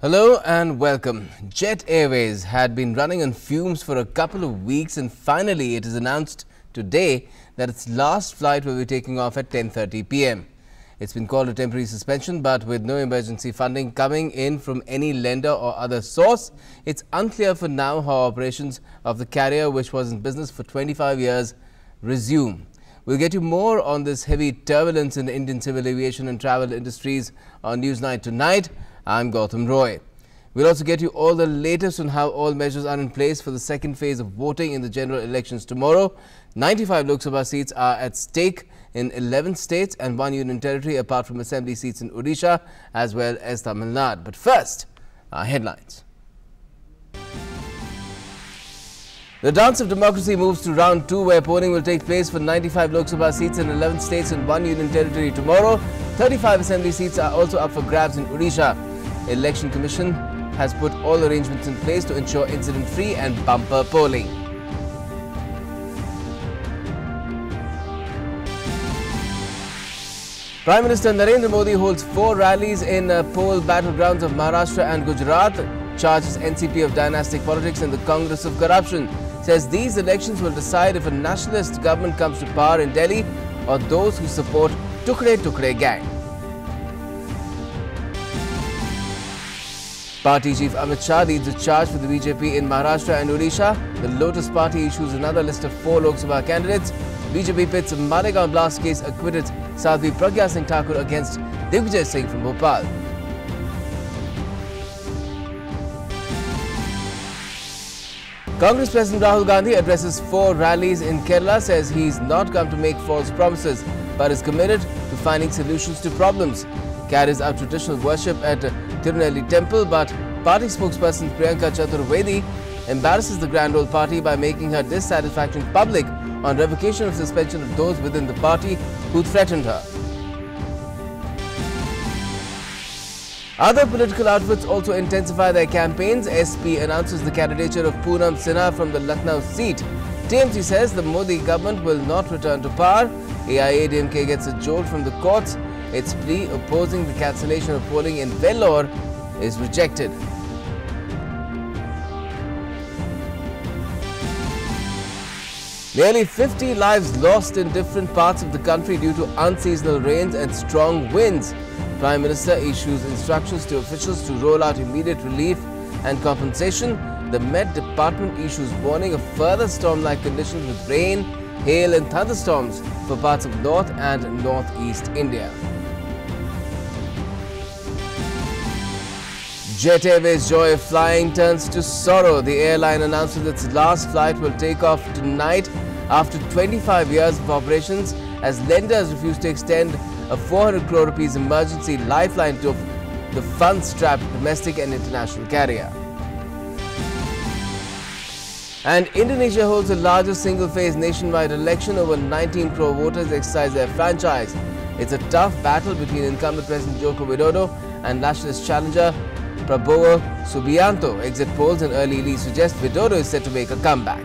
Hello and welcome. Jet Airways had been running on fumes for a couple of weeks, and finally it is announced today that its last flight will be taking off at 10:30 p.m. It's been called a temporary suspension, but with no emergency funding coming in from any lender or other source, it's unclear for now how operations of the carrier, which was in business for 25 years, resume. We'll get you more on this heavy turbulence in the Indian civil aviation and travel industries on Newsnight tonight. I'm Gautam Roy. We'll also get you all the latest on how all measures are in place for the second phase of voting in the general elections tomorrow. 95 Lok Sabha seats are at stake in 11 states and 1 union territory, apart from assembly seats in Odisha as well as Tamil Nadu. But first, our headlines. The dance of democracy moves to round 2, where polling will take place for 95 Lok Sabha seats in 11 states and 1 union territory tomorrow. 35 assembly seats are also up for grabs in Odisha. Election Commission has put all arrangements in place to ensure incident-free and bumper polling. Prime Minister Narendra Modi holds 4 rallies in poll battlegrounds of Maharashtra and Gujarat, charges NCP of dynastic politics and the Congress of corruption. Says these elections will decide if a nationalist government comes to power in Delhi or those who support Tukde Tukde gang. Party Chief Amit Shah leads the charge for the BJP in Maharashtra and Odisha. The Lotus Party issues another list of 4 Lok Sabha candidates. BJP pits Malegaon blast case acquitted Sadhvi Pragya Singh Thakur against Digvijay Singh from Bhopal. Congress President Rahul Gandhi addresses 4 rallies in Kerala, says he's not come to make false promises but is committed to finding solutions to problems. Carries out traditional worship at Tirunelli Temple, but party spokesperson Priyanka Chaturvedi embarrasses the Grand Old Party by making her dissatisfaction public on revocation of suspension of those within the party who threatened her. Other political outfits also intensify their campaigns. SP announces the candidature of Poonam Sinha from the Lucknow seat. TMC says the Modi government will not return to power. AIADMK gets a jolt from the courts. Its plea opposing the cancellation of polling in Vellore is rejected. Nearly 50 lives lost in different parts of the country due to unseasonal rains and strong winds. Prime Minister issues instructions to officials to roll out immediate relief and compensation. The Met Department issues warning of further storm-like conditions with rain, hail and thunderstorms for parts of North and Northeast India. Jet Airways' joy of flying turns to sorrow. The airline announces its last flight will take off tonight after 25 years of operations, as lenders refuse to extend a 400 crore rupees emergency lifeline to the funds-strapped domestic and international carrier. And Indonesia holds the largest single-phase nationwide election. Over 19 crore voters exercise their franchise. It's a tough battle between incumbent President Joko Widodo and nationalist challenger Prabowo Subianto. Exit polls and early leads suggest Widodo is set to make a comeback.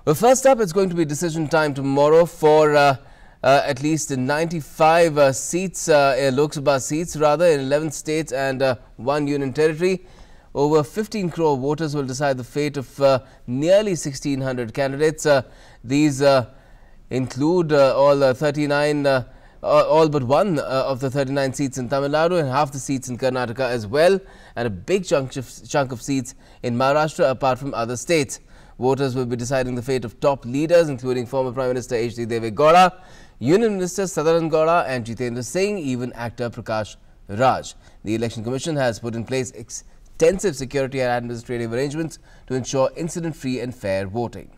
Well, first up, it's going to be decision time tomorrow for at least 95 seats, Lok Sabha seats rather, in 11 states and 1 union territory. Over 15 crore voters will decide the fate of nearly 1,600 candidates. These include all 39 all but one of the 39 seats in Tamil Nadu and half the seats in Karnataka as well, and a big chunk of seats in Maharashtra apart from other states. Voters will be deciding the fate of top leaders, including former Prime Minister H.D. Deve Gowda, Union Minister Sadanan Gowda and Jitendra Singh, even actor Prakash Raj. The Election Commission has put in place extensive security and administrative arrangements to ensure incident-free and fair voting.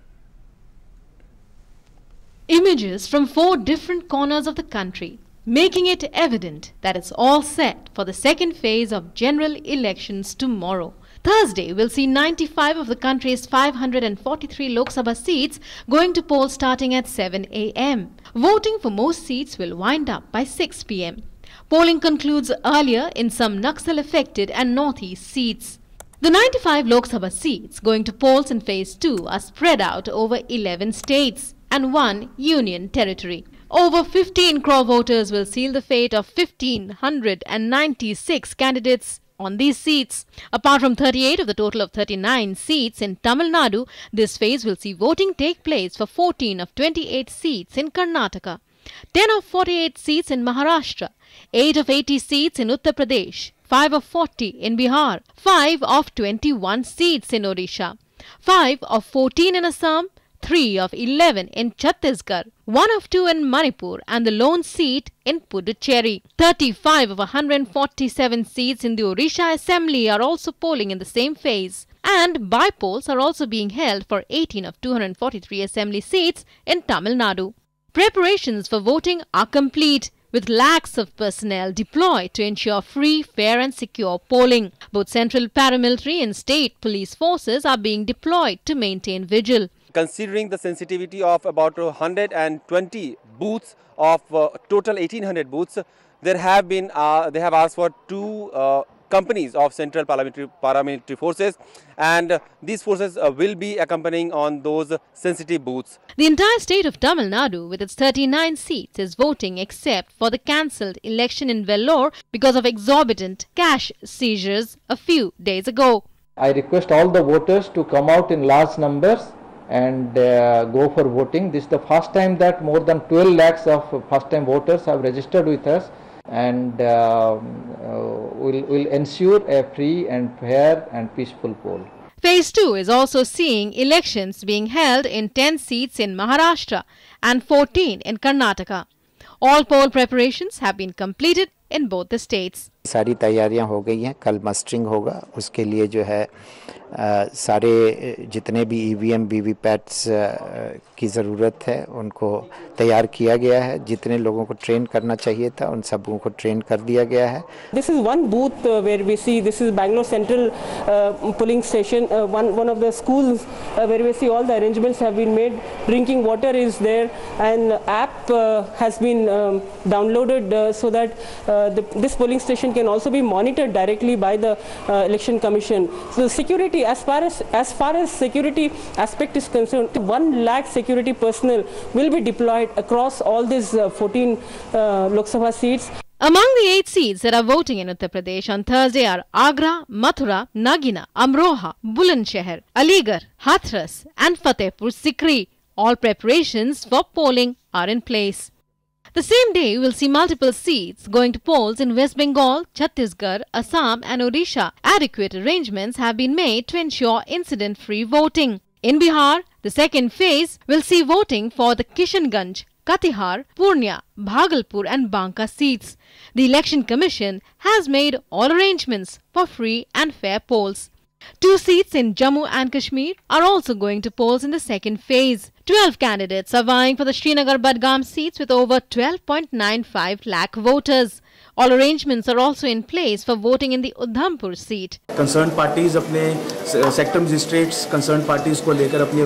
Images from 4 different corners of the country, making it evident that it's all set for the second phase of general elections tomorrow. Thursday will see 95 of the country's 543 Lok Sabha seats going to poll starting at 7 a.m. Voting for most seats will wind up by 6 p.m. Polling concludes earlier in some Naxal-affected and northeast seats. The 95 Lok Sabha seats going to polls in phase 2 are spread out over 11 states and 1 union territory. Over 15 crore voters will seal the fate of 1,596 candidates on these seats. Apart from 38 of the total of 39 seats in Tamil Nadu, this phase will see voting take place for 14 of 28 seats in Karnataka, 10 of 48 seats in Maharashtra, 8 of 80 seats in Uttar Pradesh, 5 of 40 in Bihar, 5 of 21 seats in Odisha, 5 of 14 in Assam, 3 of 11 in Chhattisgarh, 1 of 2 in Manipur and the lone seat in Puducherry. 35 of 147 seats in the Odisha Assembly are also polling in the same phase, and by-polls are also being held for 18 of 243 Assembly seats in Tamil Nadu. Preparations for voting are complete, with lakhs of personnel deployed to ensure free, fair and secure polling. Both central paramilitary and state police forces are being deployed to maintain vigil. Considering the sensitivity of about 120 booths of total 1800 booths, they have asked for 2 companies of central paramilitary forces, and these forces will be accompanying on those sensitive booths. The entire state of Tamil Nadu with its 39 seats is voting except for the cancelled election in Vellore because of exorbitant cash seizures a few days ago. I request all the voters to come out in large numbers and go for voting. This is the first time that more than 12 lakhs of first time voters have registered with us, and will ensure a free and fair and peaceful poll. Phase 2 is also seeing elections being held in 10 seats in Maharashtra and 14 in Karnataka. All poll preparations have been completed in both the states. सारी तैयारियां हो गई हैं, कल मस्टरिंग होगा, उसके लिए जो है सारे जितने भी ईवीएम वीवीपैट्स की ज़रूरत है उनको तैयार किया गया है, जितने लोगों को ट्रेन करना चाहिए था उन सबों को ट्रेन कर दिया गया है. This is one booth where we see, this is Bangalore Central polling station, one of the schools where we see all the arrangements have been made. Drinking water is there, and app has been downloaded so that this polling station can also be monitored directly by the Election Commission. So the security, as far as security aspect is concerned, 1 lakh security personnel will be deployed across all these 14 Lok Sabha seats. Among the 8 seats that are voting in Uttar Pradesh on Thursday are Agra, Mathura, Nagina, Amroha, Bulandshahr, Aligarh, Hathras and Fatehpur Sikri. All preparations for polling are in place. The same day will see multiple seats going to polls in West Bengal, Chhattisgarh, Assam and Odisha. Adequate arrangements have been made to ensure incident-free voting. In Bihar, the second phase will see voting for the Kishanganj, Katihar, Purnia, Bhagalpur and Banka seats. The Election Commission has made all arrangements for free and fair polls. 2 seats in Jammu and Kashmir are also going to polls in the second phase. 12 candidates are vying for the Srinagar-Budgam seats with over 12.95 lakh voters. All arrangements are also in place for voting in the Udhampur seat. Concerned parties अपने sector magistrates concerned parties को लेकर अपनी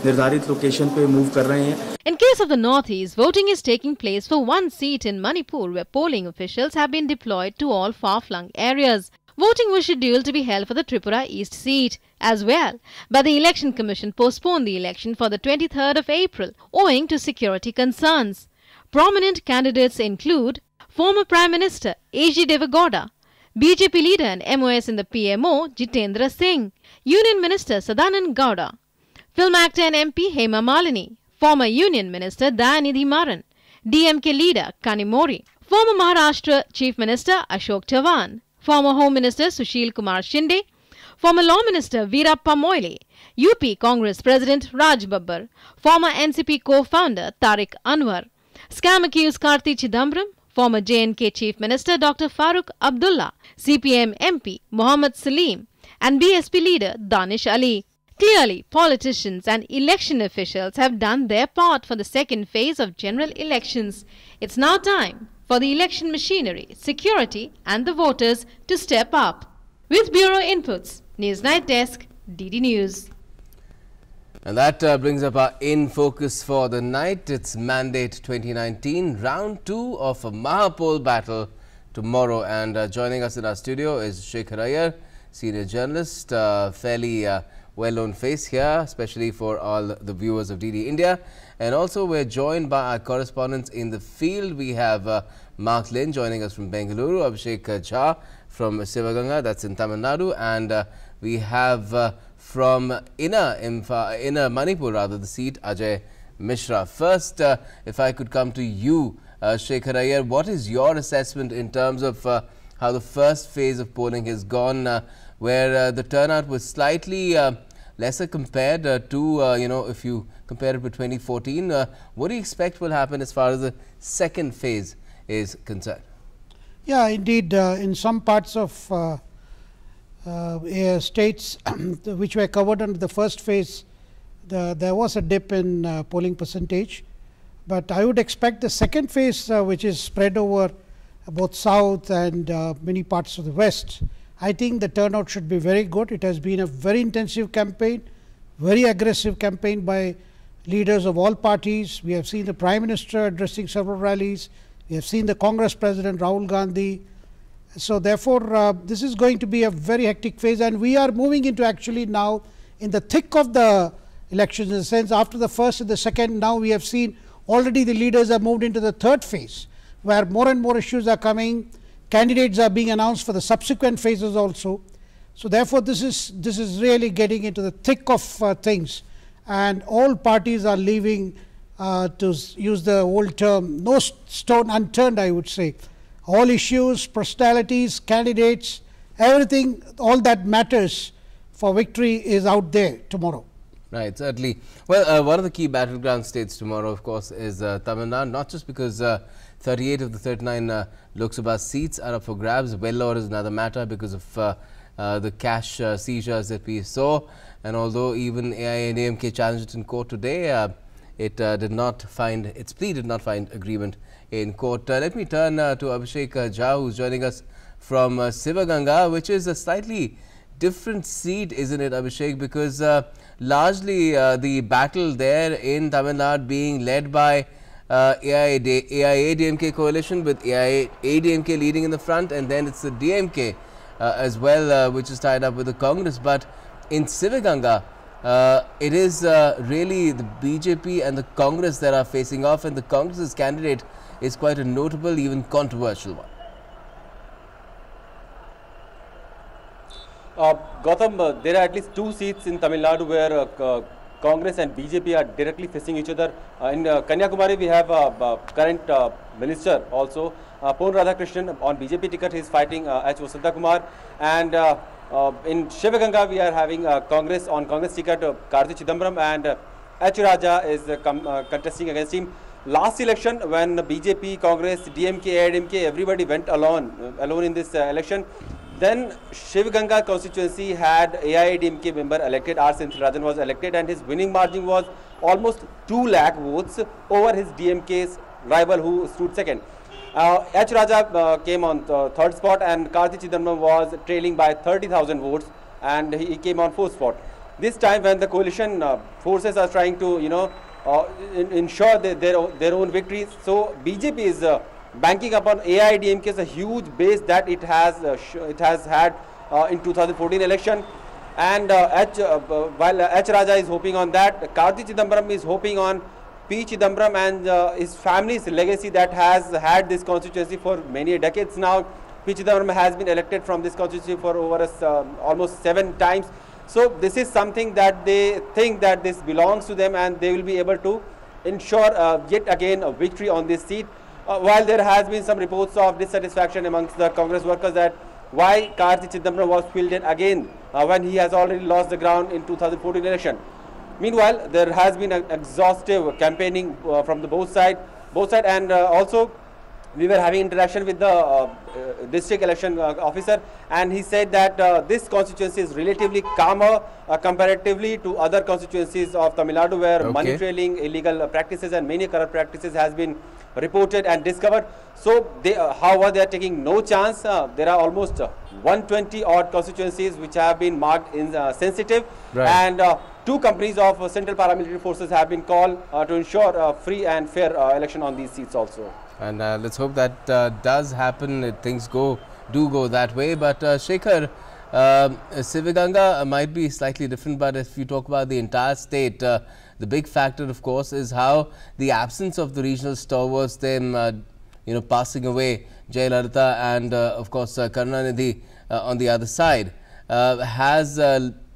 निर्धारित location पे move कर रहे हैं. In case of the Northeast, voting is taking place for 1 seat in Manipur, where polling officials have been deployed to all far-flung areas. Voting was scheduled to be held for the Tripura East seat as well, but the Election Commission postponed the election for the 23rd of April owing to security concerns. Prominent candidates include former Prime Minister A.G. Devagowda, BJP leader and MOS in the PMO Jitendra Singh, Union Minister Sadanand Gowda, film actor and MP Hema Malini, former Union Minister Dayanidhi Maran, DMK leader Kanimori, former Maharashtra Chief Minister Ashok Chavan, former Home Minister Sushil Kumar Shinde, former Law Minister Veerappa Moily, UP Congress President Raj Babbar, former NCP co-founder Tariq Anwar, scam accused Karti Chidambaram, former JNK Chief Minister Dr. Farooq Abdullah, CPM MP Mohammad Salim, and BSP leader Danish Ali. Clearly, politicians and election officials have done their part for the second phase of general elections. It's now time for the election machinery, security and the voters to step up. With Bureau Inputs, News Night Desk, DD News. And that brings up our In Focus for the night. It's Mandate 2019, round 2 of a Mahapol battle tomorrow. And joining us in our studio is Shekhar Iyer, senior journalist, fairly well-known face here, especially for all the viewers of DD India. And also we're joined by our correspondents in the field. We have Mark Lin joining us from Bengaluru, Abhishek Jha from Sivaganga, that's in Tamil Nadu, and we have from inner Manipur, rather, the seat, Ajay Mishra. First, if I could come to you, Shekhar Iyer, what is your assessment in terms of how the first phase of polling has gone, where the turnout was slightly lesser compared to, if you compare it with 2014. What do you expect will happen as far as the second phase is concerned? Yeah, indeed, in some parts of states which were covered under the first phase, there was a dip in polling percentage. But I would expect the second phase, which is spread over both south and many parts of the west, I think the turnout should be very good. It has been a very intensive campaign, very aggressive campaign by leaders of all parties. We have seen the Prime Minister addressing several rallies. We have seen the Congress President Rahul Gandhi. So therefore, this is going to be a very hectic phase, and we are moving into actually now in the thick of the elections, in the sense after the first and the second. Now we have seen already the leaders have moved into the third phase, where more and more issues are coming. Candidates are being announced for the subsequent phases also. So therefore, this is really getting into the thick of things, and all parties are leaving, to use the old term, no stone unturned, I would say. All issues, personalities, candidates, everything, all that matters for victory is out there tomorrow. Right, certainly. Well, one of the key battleground states tomorrow, of course, is Tamil Nadu, not just because 38 of the 39 Lok Sabha seats are up for grabs. Vellore is another matter because of the cash seizures that we saw. And although even AIADMK challenged it in court today, its plea did not find agreement in court. Let me turn to Abhishek Jha, who's joining us from Sivaganga, which is a slightly different seat, isn't it, Abhishek? Because largely the battle there in Tamil Nadu being led by AIADMK coalition, with AIADMK leading in the front, and then it's the DMK as well, which is tied up with the Congress. But in Sivaganga, it is really the BJP and the Congress that are facing off, and the Congress's candidate is quite a notable, even controversial one. Gautam, there are at least 2 seats in Tamil Nadu where Congress and BJP are directly facing each other. In Kanyakumari, we have current minister also, Pon Radhakrishnan. On BJP ticket, he is fighting H. Vasantha Kumar. And in Shivaganga, we are having Congress on Congress ticket, Karthi Chidambaram, and H. Raja is contesting against him. Last election, when BJP, Congress, DMK, AIADMK, everybody went alone in this election. Then Shivaganga constituency had AIADMK member elected, R. Senthilrajan was elected, and his winning margin was almost 2 lakh votes over his DMK's rival, who stood second. H. Raja came on third spot, and Karthi Chidambaram was trailing by 30,000 votes, and he came on fourth spot. This time, when the coalition forces are trying to, ensure their own victories, so BJP is banking upon AIADMK's a huge base that it has had in 2014 election, and while H. Raja is hoping on that, Karthi Chidambaram is hoping on P. Chidambaram and his family's legacy that has had this constituency for many decades now. P. Chidambaram has been elected from this constituency for over almost 7 times. So this is something that they think that this belongs to them, and they will be able to ensure yet again a victory on this seat. While there has been some reports of dissatisfaction amongst the Congress workers that why Karthi Chidambaram was fielded again when he has already lost the ground in 2014 election. Meanwhile, there has been an exhaustive campaigning from the both sides, and also we were having interaction with the district election officer, and he said that this constituency is relatively calmer comparatively to other constituencies of Tamil Nadu, where money trailing, illegal practices and many corrupt practices has been reported and discovered. So however, they are taking no chance. There are almost 120 odd constituencies which have been marked in sensitive, and 2 companies of Central Paramilitary Forces have been called to ensure a free and fair election on these seats also. And let's hope that does happen. Things do go that way. But Shekhar, Sivaganga might be slightly different, but if you talk about the entire state, the big factor, of course, is how the absence of the regional stalwarts, them passing away, Jayalalitha and of course Karunanidhi on the other side, has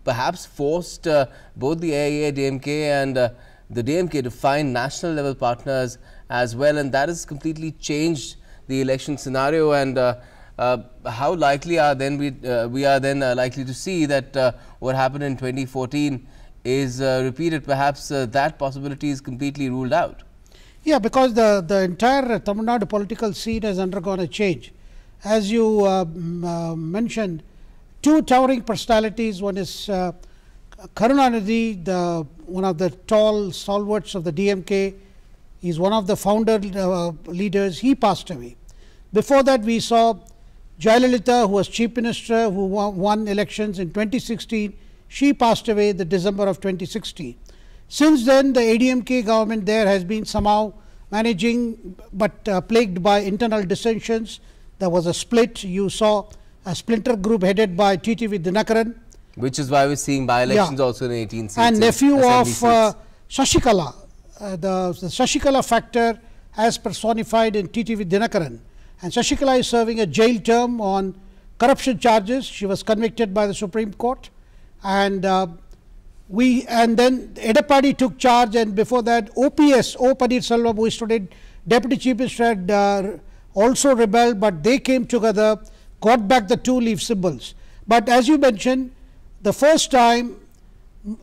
perhaps forced both the AIA-DMK and the DMK to find national level partners as well, and that has completely changed the election scenario. And how likely are then we are then likely to see that what happened in 2014 is repeated? Perhaps that possibility is completely ruled out. Yeah, because the entire Tamil Nadu political scene has undergone a change. As you mentioned, two towering personalities. One is Karunanidhi, one of the tall stalwarts of the DMK. He is one of the founder leaders. He passed away. Before that, we saw Jayalalitha, who was Chief Minister, who won elections in 2016. She passed away in the December of 2016. Since then, the ADMK government there has been somehow managing, but plagued by internal dissensions. There was a split. You saw a splinter group headed by TTV Dinakaran. Which is why we're seeing by-elections also in 18 seats. And nephew of Shashikala. The Shashikala factor has personified in TTV Dinakaran. And Shashikala is serving a jail term on corruption charges. She was convicted by the Supreme Court. And then Edapadi took charge, and before that OPS, O Paneerselvam, who is today Deputy Chief Minister, had also rebelled, but they came together, got back the two leaf symbols. But as you mentioned, the first time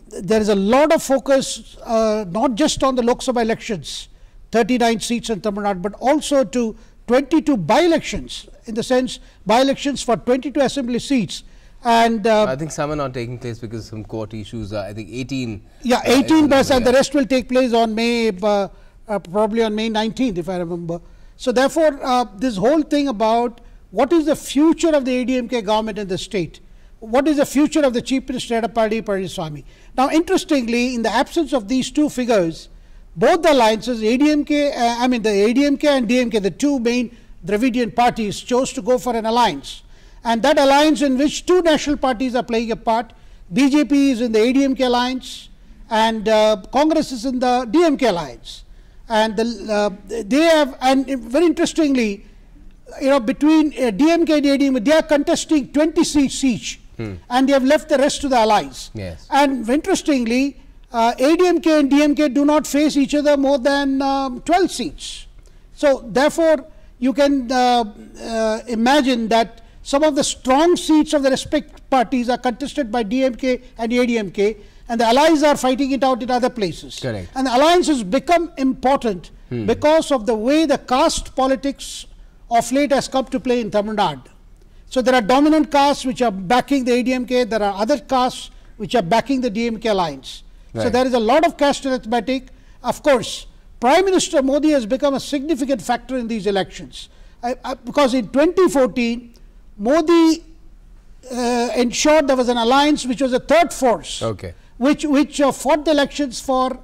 there is a lot of focus not just on the Lok Sabha elections, 39 seats in Tamil Nadu, but also to 22 by-elections, in the sense by-elections for 22 assembly seats. And I think some are not taking place because of some court issues. I think 18. Yeah, 18 bus, and the rest will take place on May, probably on May 19th, if I remember. So therefore, this whole thing about what is the future of the ADMK government in the state, what is the future of the Chief Minister Edapadi Palaniswamy. Now, interestingly, in the absence of these two figures, both the alliances, the ADMK and DMK, the two main Dravidian parties, chose to go for an alliance. And that alliance, in which two national parties are playing a part, BJP is in the ADMK alliance and Congress is in the DMK alliance. And they have, and very interestingly, between DMK and ADMK, they are contesting 20 seats each, and they have left the rest to the allies. Yes. And interestingly, ADMK and DMK do not face each other more than 12 seats. So therefore, you can imagine that some of the strong seats of the respective parties are contested by DMK and ADMK, and the allies are fighting it out in other places. Correct. And the alliance has become important because of the way the caste politics of late has come to play in Tamil Nadu. So there are dominant castes which are backing the ADMK, there are other castes which are backing the DMK alliance. Right. So there is a lot of caste arithmetic. Of course, Prime Minister Modi has become a significant factor in these elections. Because in 2014, Modi ensured there was an alliance which was a third force, which fought the elections for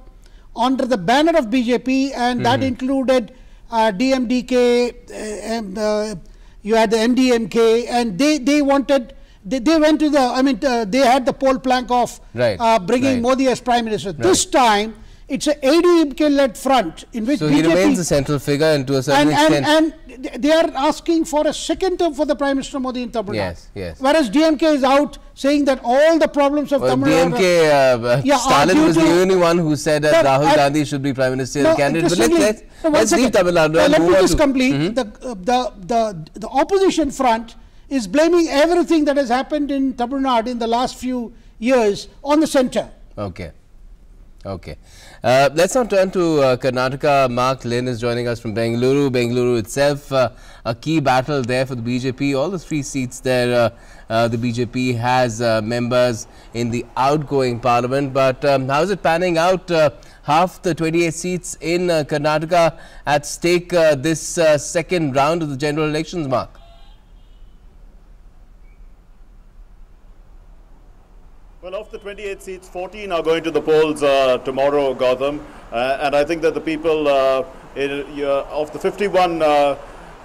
under the banner of BJP, and that included DMDK, and you had the MDMK, and they wanted, they went to the, they had the poll plank of bringing Modi as Prime Minister. This time, it's an ADMK-led front in which BJP, he remains a central figure, and to a certain extent, and they are asking for a second term for the Prime Minister Modi in Tamil Nadu. Yes. Whereas DMK is out saying that all the problems of Tamil Nadu. DMK, Stalin was the only one who said that Rahul Gandhi should be Prime Minister candidate. But let's leave Tamil Nadu. Let me just complete. The opposition front is blaming everything that has happened in Tamil Nadu in the last few years on the centre. Okay. Let's now turn to Karnataka. Mark Lynn is joining us from Bengaluru. Bengaluru itself, a key battle there for the BJP. All the 3 seats there, the BJP has members in the outgoing parliament. But how is it panning out? Half the 28 seats in Karnataka at stake this second round of the general elections, Mark. Well, of the 28 seats, 14 are going to the polls tomorrow, Gautam. And I think that the people, of the 51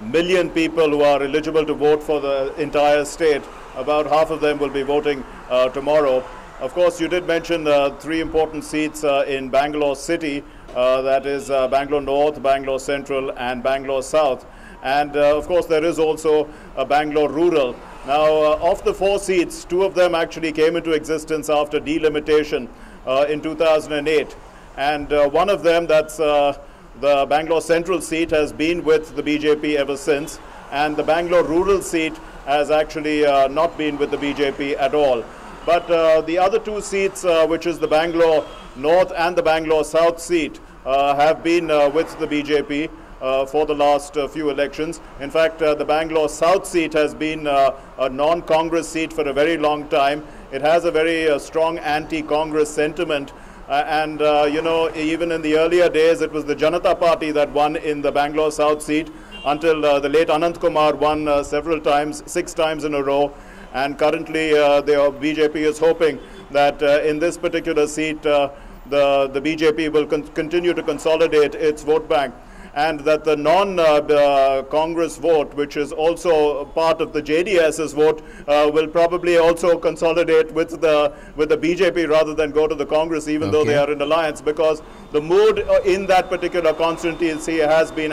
million people who are eligible to vote for the entire state, about half of them will be voting tomorrow. Of course, you did mention 3 important seats in Bangalore City, that is Bangalore North, Bangalore Central and Bangalore South. And of course, there is also Bangalore Rural. Now, of the 4 seats, 2 of them actually came into existence after delimitation in 2008. And one of them, that's the Bangalore Central seat, has been with the BJP ever since. And the Bangalore Rural seat has actually not been with the BJP at all. But the other 2 seats, which is the Bangalore North and the Bangalore South seat, have been with the BJP for the last few elections. In fact, the Bangalore South seat has been a non-Congress seat for a very long time. It has a very strong anti-Congress sentiment. And you know, even in the earlier days, it was the Janata Party that won in the Bangalore South seat until the late Anant Kumar won several times, 6 times in a row. And currently, the BJP is hoping that in this particular seat, the BJP will continue to consolidate its vote bank, and that the non-Congress vote, which is also part of the JDS's vote, will probably also consolidate with the BJP rather than go to the Congress, even though they are in alliance, because the mood in that particular constituency has been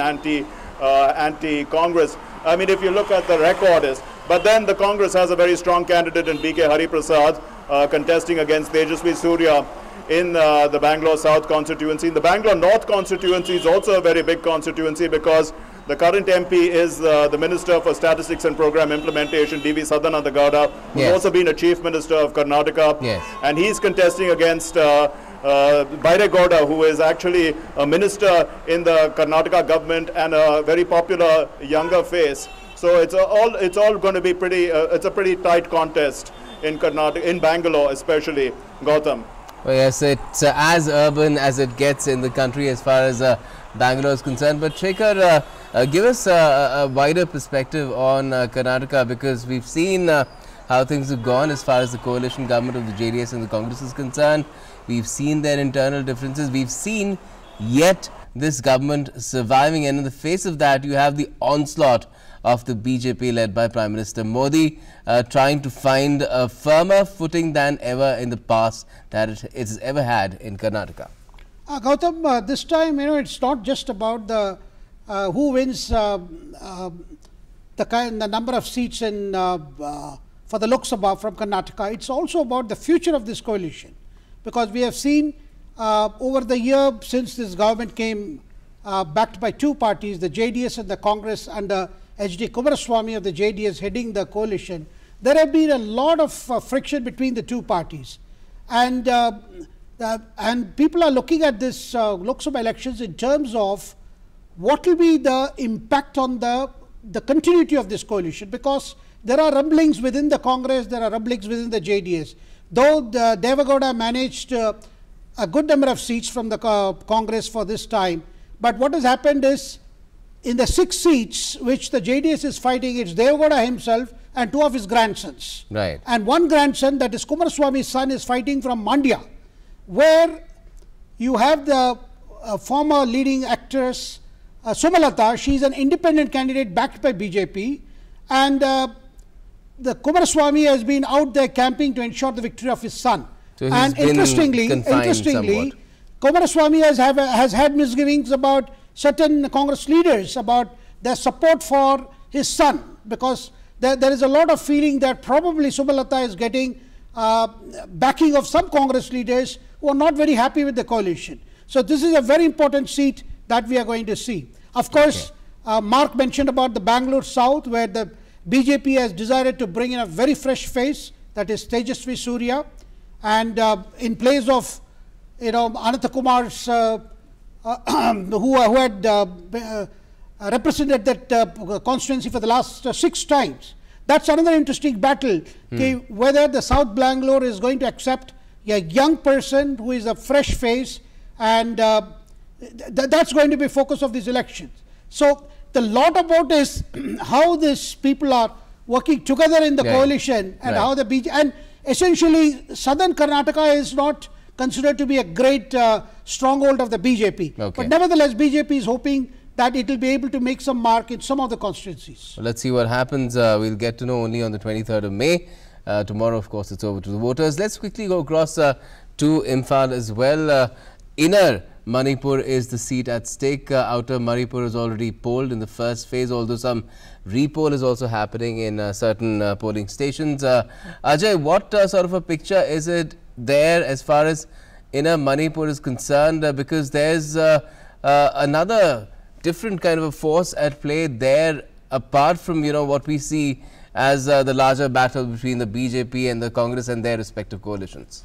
anti-Congress. I mean, if you look at the record is, but then the Congress has a very strong candidate in B.K. Hari Prasad contesting against Tejasvi Surya in the Bangalore South constituency. The Bangalore North constituency is also a very big constituency because the current MP is the Minister for Statistics and Program Implementation, D.V. Sadananda Gowda, who's also been a Chief Minister of Karnataka. And he's contesting against Bairegowda, who is actually a minister in the Karnataka government and a very popular younger face. So it's all going to be pretty, it's a pretty tight contest in Karnataka, in Bangalore especially, Gautam. Well, yes, it's as urban as it gets in the country as far as Bangalore is concerned. But Shekhar, give us a wider perspective on Karnataka, because we've seen how things have gone as far as the coalition government of the JDS and the Congress is concerned. We've seen their internal differences. We've seen yet this government surviving, and in the face of that, you have the onslaught of the BJP led by Prime Minister Modi, trying to find a firmer footing than ever in the past that it has ever had in Karnataka. Gautam, this time, you know, it's not just about the who wins the number of seats in for the Lok Sabha from Karnataka. It's also about the future of this coalition, because we have seen over the year since this government came, backed by 2 parties, the JDS and the Congress, under H.D. Kumaraswamy of the JDS heading the coalition, there have been a lot of friction between the 2 parties. And people are looking at this Lok Sabha elections in terms of what will be the impact on the continuity of this coalition, because there are rumblings within the Congress, there are rumblings within the JDS. Though Deve Gowda managed a good number of seats from the Congress for this time, but what has happened is, in the 6 seats which the JDS is fighting, it's Deve Gowda himself and 2 of his grandsons. Right. And one grandson, that is Kumaraswamy's son, is fighting from Mandya, where you have the former leading actress Sumalata. She is an independent candidate backed by BJP, and the Kumaraswamy has been out there camping to ensure the victory of his son. So and interestingly, Kumaraswamy has had misgivings about certain Congress leaders about their support for his son, because there is a lot of feeling that probably Sumalata is getting backing of some Congress leaders who are not very happy with the coalition. So this is a very important seat that we are going to see. Of course, Mark mentioned about the Bangalore South, where the BJP has decided to bring in a very fresh face, that is Tejasvi Surya, and in place of, you know, Ananta Kumar's who had represented that constituency for the last 6 times. That's another interesting battle, whether the South Bangalore is going to accept a young person who is a fresh face, and that's going to be focus of these elections. So the lot about is how these people are working together in the coalition, and how the BJP, and essentially southern Karnataka is not considered to be a great stronghold of the BJP. But nevertheless, BJP is hoping that it will be able to make some mark in some of the constituencies. Well, let's see what happens. We'll get to know only on the 23rd of May. Tomorrow, of course, it's over to the voters. Let's quickly go across to Imphal as well. Inner Manipur is the seat at stake. Outer Manipur is already polled in the first phase, although some repoll is also happening in certain polling stations. Ajay, what sort of a picture is it there as far as Inner Manipur is concerned? Because there's another different kind of a force at play there, apart from, what we see as the larger battle between the BJP and the Congress and their respective coalitions.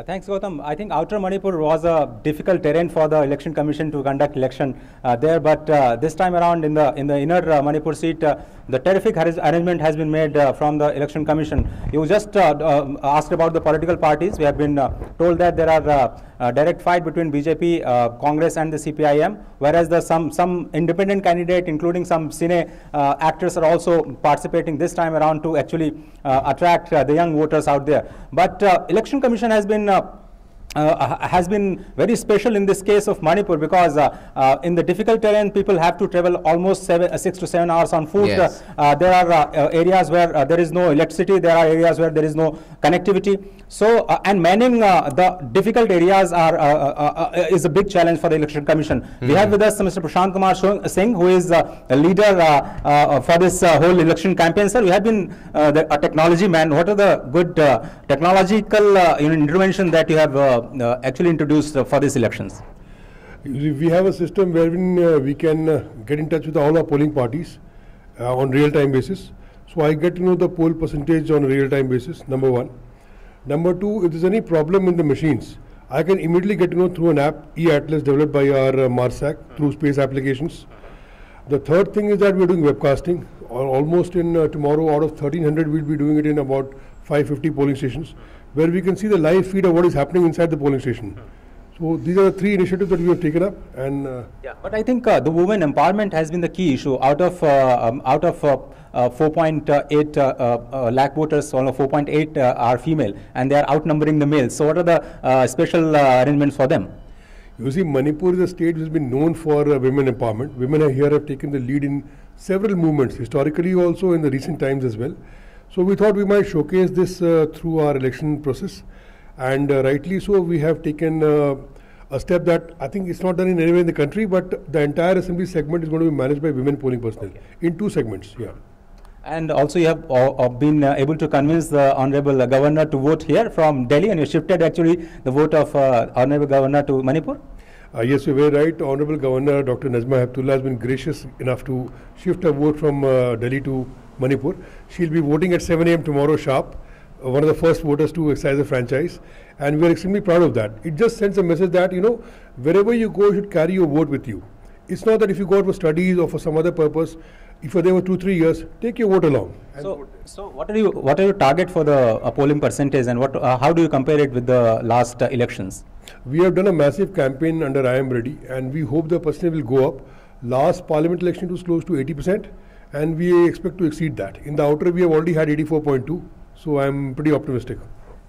Thanks, Gautam. I think Outer Manipur was a difficult terrain for the Election Commission to conduct election there, but this time around in the Inner Manipur seat, the terrific arrangement has been made from the Election Commission. You just asked about the political parties. We have been told that there are direct fight between BJP, Congress and the CPIM, whereas some independent candidate, including some cine actors, are also participating this time around to actually attract the young voters out there. But Election Commission has been very special in this case of Manipur, because in the difficult terrain people have to travel almost 6 to 7 hours on foot. Yes. There are areas where there is no electricity, there are areas where there is no connectivity. So and manning the difficult areas is a big challenge for the Election Commission. We have with us Mr. Prashant Kumar Singh, who is a leader for this whole election campaign. Sir, we have been a technology man. What are the good technological intervention that you have actually introduced for these elections? We have a system wherein we can get in touch with all our polling parties on real-time basis. So I get to know the poll percentage on a real-time basis, number one. Number two, if there's any problem in the machines, I can immediately get to know through an app, e-Atlas, developed by our MARSAC through space applications. The third thing is that we're doing webcasting. Almost in tomorrow, out of 1300, we'll be doing it in about 550 polling stations, where we can see the live feed of what is happening inside the polling station. So these are the three initiatives that we have taken up. And yeah, but I think the women empowerment has been the key issue. Out of 4.8 lakh voters, only 4.8 are female, and they are outnumbering the males. So what are the special arrangements for them? You see, Manipur is a state which has been known for women empowerment. Women here have taken the lead in several movements, historically also in the recent times as well. So we thought we might showcase this through our election process, and rightly so, we have taken a step that I think it's not done in anywhere in the country, but the entire assembly segment is going to be managed by women polling personnel in 2 segments. Yeah. And also you have been able to convince the Honorable Governor to vote here from Delhi, and you shifted actually the vote of Honorable Governor to Manipur? Yes, you're very right. Honorable Governor Dr. Nazma Heptullah has been gracious enough to shift her vote from Delhi to Manipur. She'll be voting at 7 a.m. tomorrow sharp, one of the first voters to exercise the franchise, and we are extremely proud of that. It just sends a message that, wherever you go, you should carry your vote with you. It's not that if you go out for studies or for some other purpose, if you're there for 2-3 years, take your vote along. So what are your target for the polling percentage, and how do you compare it with the last elections? We have done a massive campaign under I Am Ready, and we hope the percentage will go up. Last parliament election was close to 80%, and we expect to exceed that. In the outer, we have already had 84.2, so I'm pretty optimistic.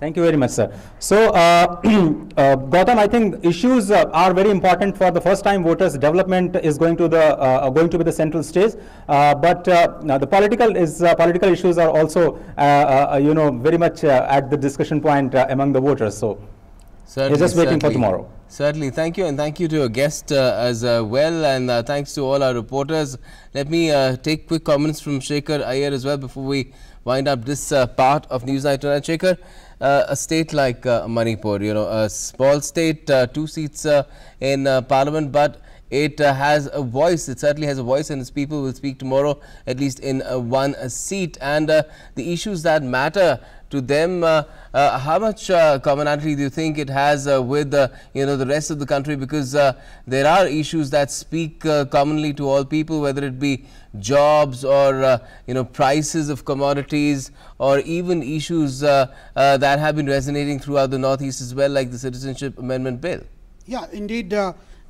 Thank you very much, sir. So, Gautam, I think issues are very important for the first-time voters. Development is going to be the central stage, but the political issues are also, very much at the discussion point among the voters. So, we're just waiting for tomorrow. Certainly, thank you, and thank you to your guest as well, and thanks to all our reporters. Let me take quick comments from Shekhar Iyer as well before we wind up this part of Newsnight tonight. Shekhar, a state like Manipur, a small state, 2 seats in parliament, but it has a voice. It certainly has a voice, and its people will speak tomorrow, at least in 1 seat. And the issues that matter to them, how much commonality do you think it has with the rest of the country? Because there are issues that speak commonly to all people, whether it be jobs or prices of commodities, or even issues that have been resonating throughout the Northeast as well, like the Citizenship Amendment Bill. Yeah, indeed.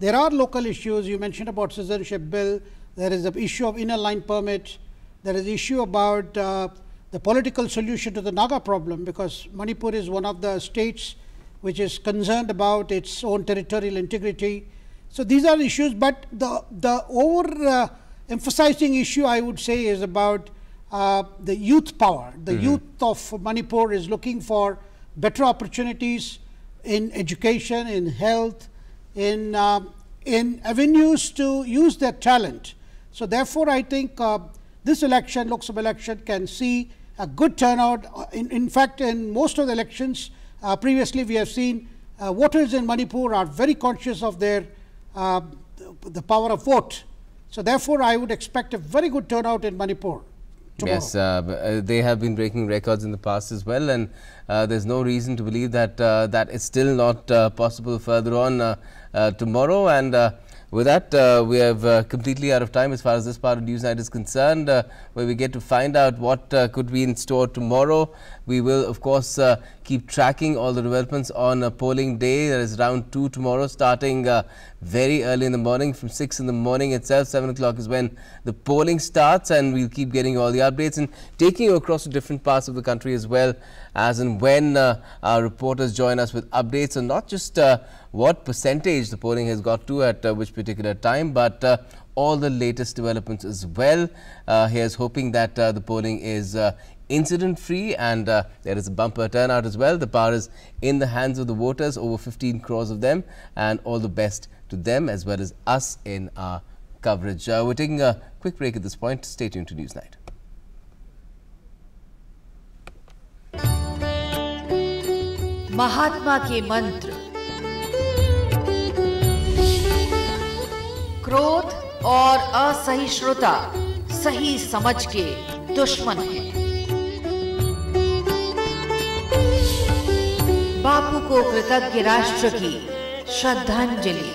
There are local issues. You mentioned about Citizenship Bill. There is the issue of inner line permit. There is the issue about the political solution to the Naga problem, because Manipur is one of the states which is concerned about its own territorial integrity. So these are issues, but the over emphasizing issue, I would say, is about the youth power. The youth of Manipur is looking for better opportunities in education, in health, in avenues to use their talent. So therefore, I think this election, Lok Sabha election, can see a good turnout. In fact, in most of the elections previously, we have seen voters in Manipur are very conscious of their the power of vote. So therefore, I would expect a very good turnout in Manipur tomorrow. Yes, they have been breaking records in the past as well, and there's no reason to believe that that is still not possible further on tomorrow. And with that, we have completely out of time as far as this part of Newsnight is concerned, where we get to find out what could be in store tomorrow. We will, of course, keep tracking all the developments on polling day. There is round 2 tomorrow, starting very early in the morning, from 6 in the morning itself. 7 o'clock is when the polling starts, and we'll keep getting all the updates and taking you across to different parts of the country as well, as and when our reporters join us with updates on not just what percentage the polling has got to at which particular time, but all the latest developments as well. Here's hoping that the polling is incident-free, and there is a bumper turnout as well. The power is in the hands of the voters, over 15 crores of them, and all the best to them as well as us in our coverage. We're taking a quick break at this point. Stay tuned to Newsnight. महात्मा के मंत्र, क्रोध और असहिष्णुता सही समझ के दुश्मन हैं। बापू को कृतज्ञ राष्ट्र की श्रद्धांजलि।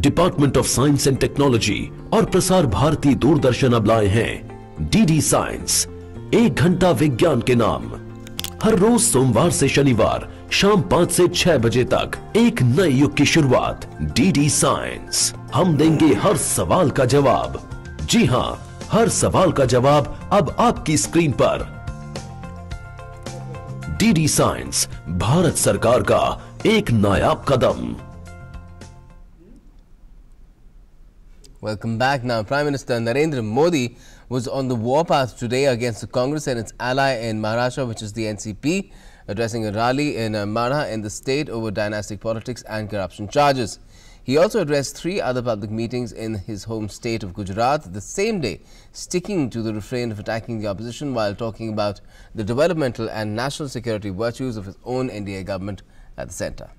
Department of science and technology और प्रसार भारती दूरदर्शन अब लाए हैं डीडी साइंस, 1 घंटा विज्ञान के नाम। हर रोज सोमवार से शनिवार शाम 5 से 6 बजे तक एक नए युग की शुरुआत। डीडी साइंस, हम देंगे हर सवाल का जवाब। जी हां, हर सवाल का जवाब अब आपकी स्क्रीन पर। डीडी साइंस, भारत सरकार का एक नायाब कदम। Welcome back. Now, Prime Minister Narendra Modi was on the warpath today against the Congress and its ally in Maharashtra, which is the NCP, addressing a rally in Marha in the state over dynastic politics and corruption charges. He also addressed 3 other public meetings in his home state of Gujarat the same day, sticking to the refrain of attacking the opposition while talking about the developmental and national security virtues of his own NDA government at the centre.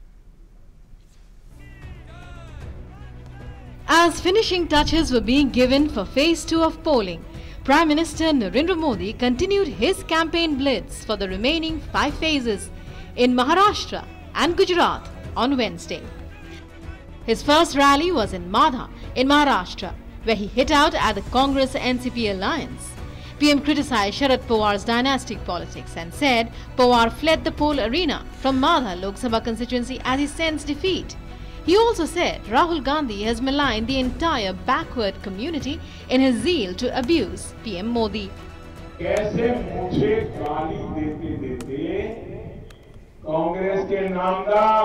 As finishing touches were being given for phase 2 of polling, Prime Minister Narendra Modi continued his campaign blitz for the remaining 5 phases in Maharashtra and Gujarat on Wednesday. His first rally was in Madha in Maharashtra, where he hit out at the Congress-NCP alliance. PM criticized Sharad Pawar's dynastic politics and said Pawar fled the poll arena from Madha Lok Sabha constituency as he sensed defeat. He also said Rahul Gandhi has maligned the entire backward community in his zeal to abuse PM Modi. कैसे मुझे गाली देते देते कांग्रेस के नामदार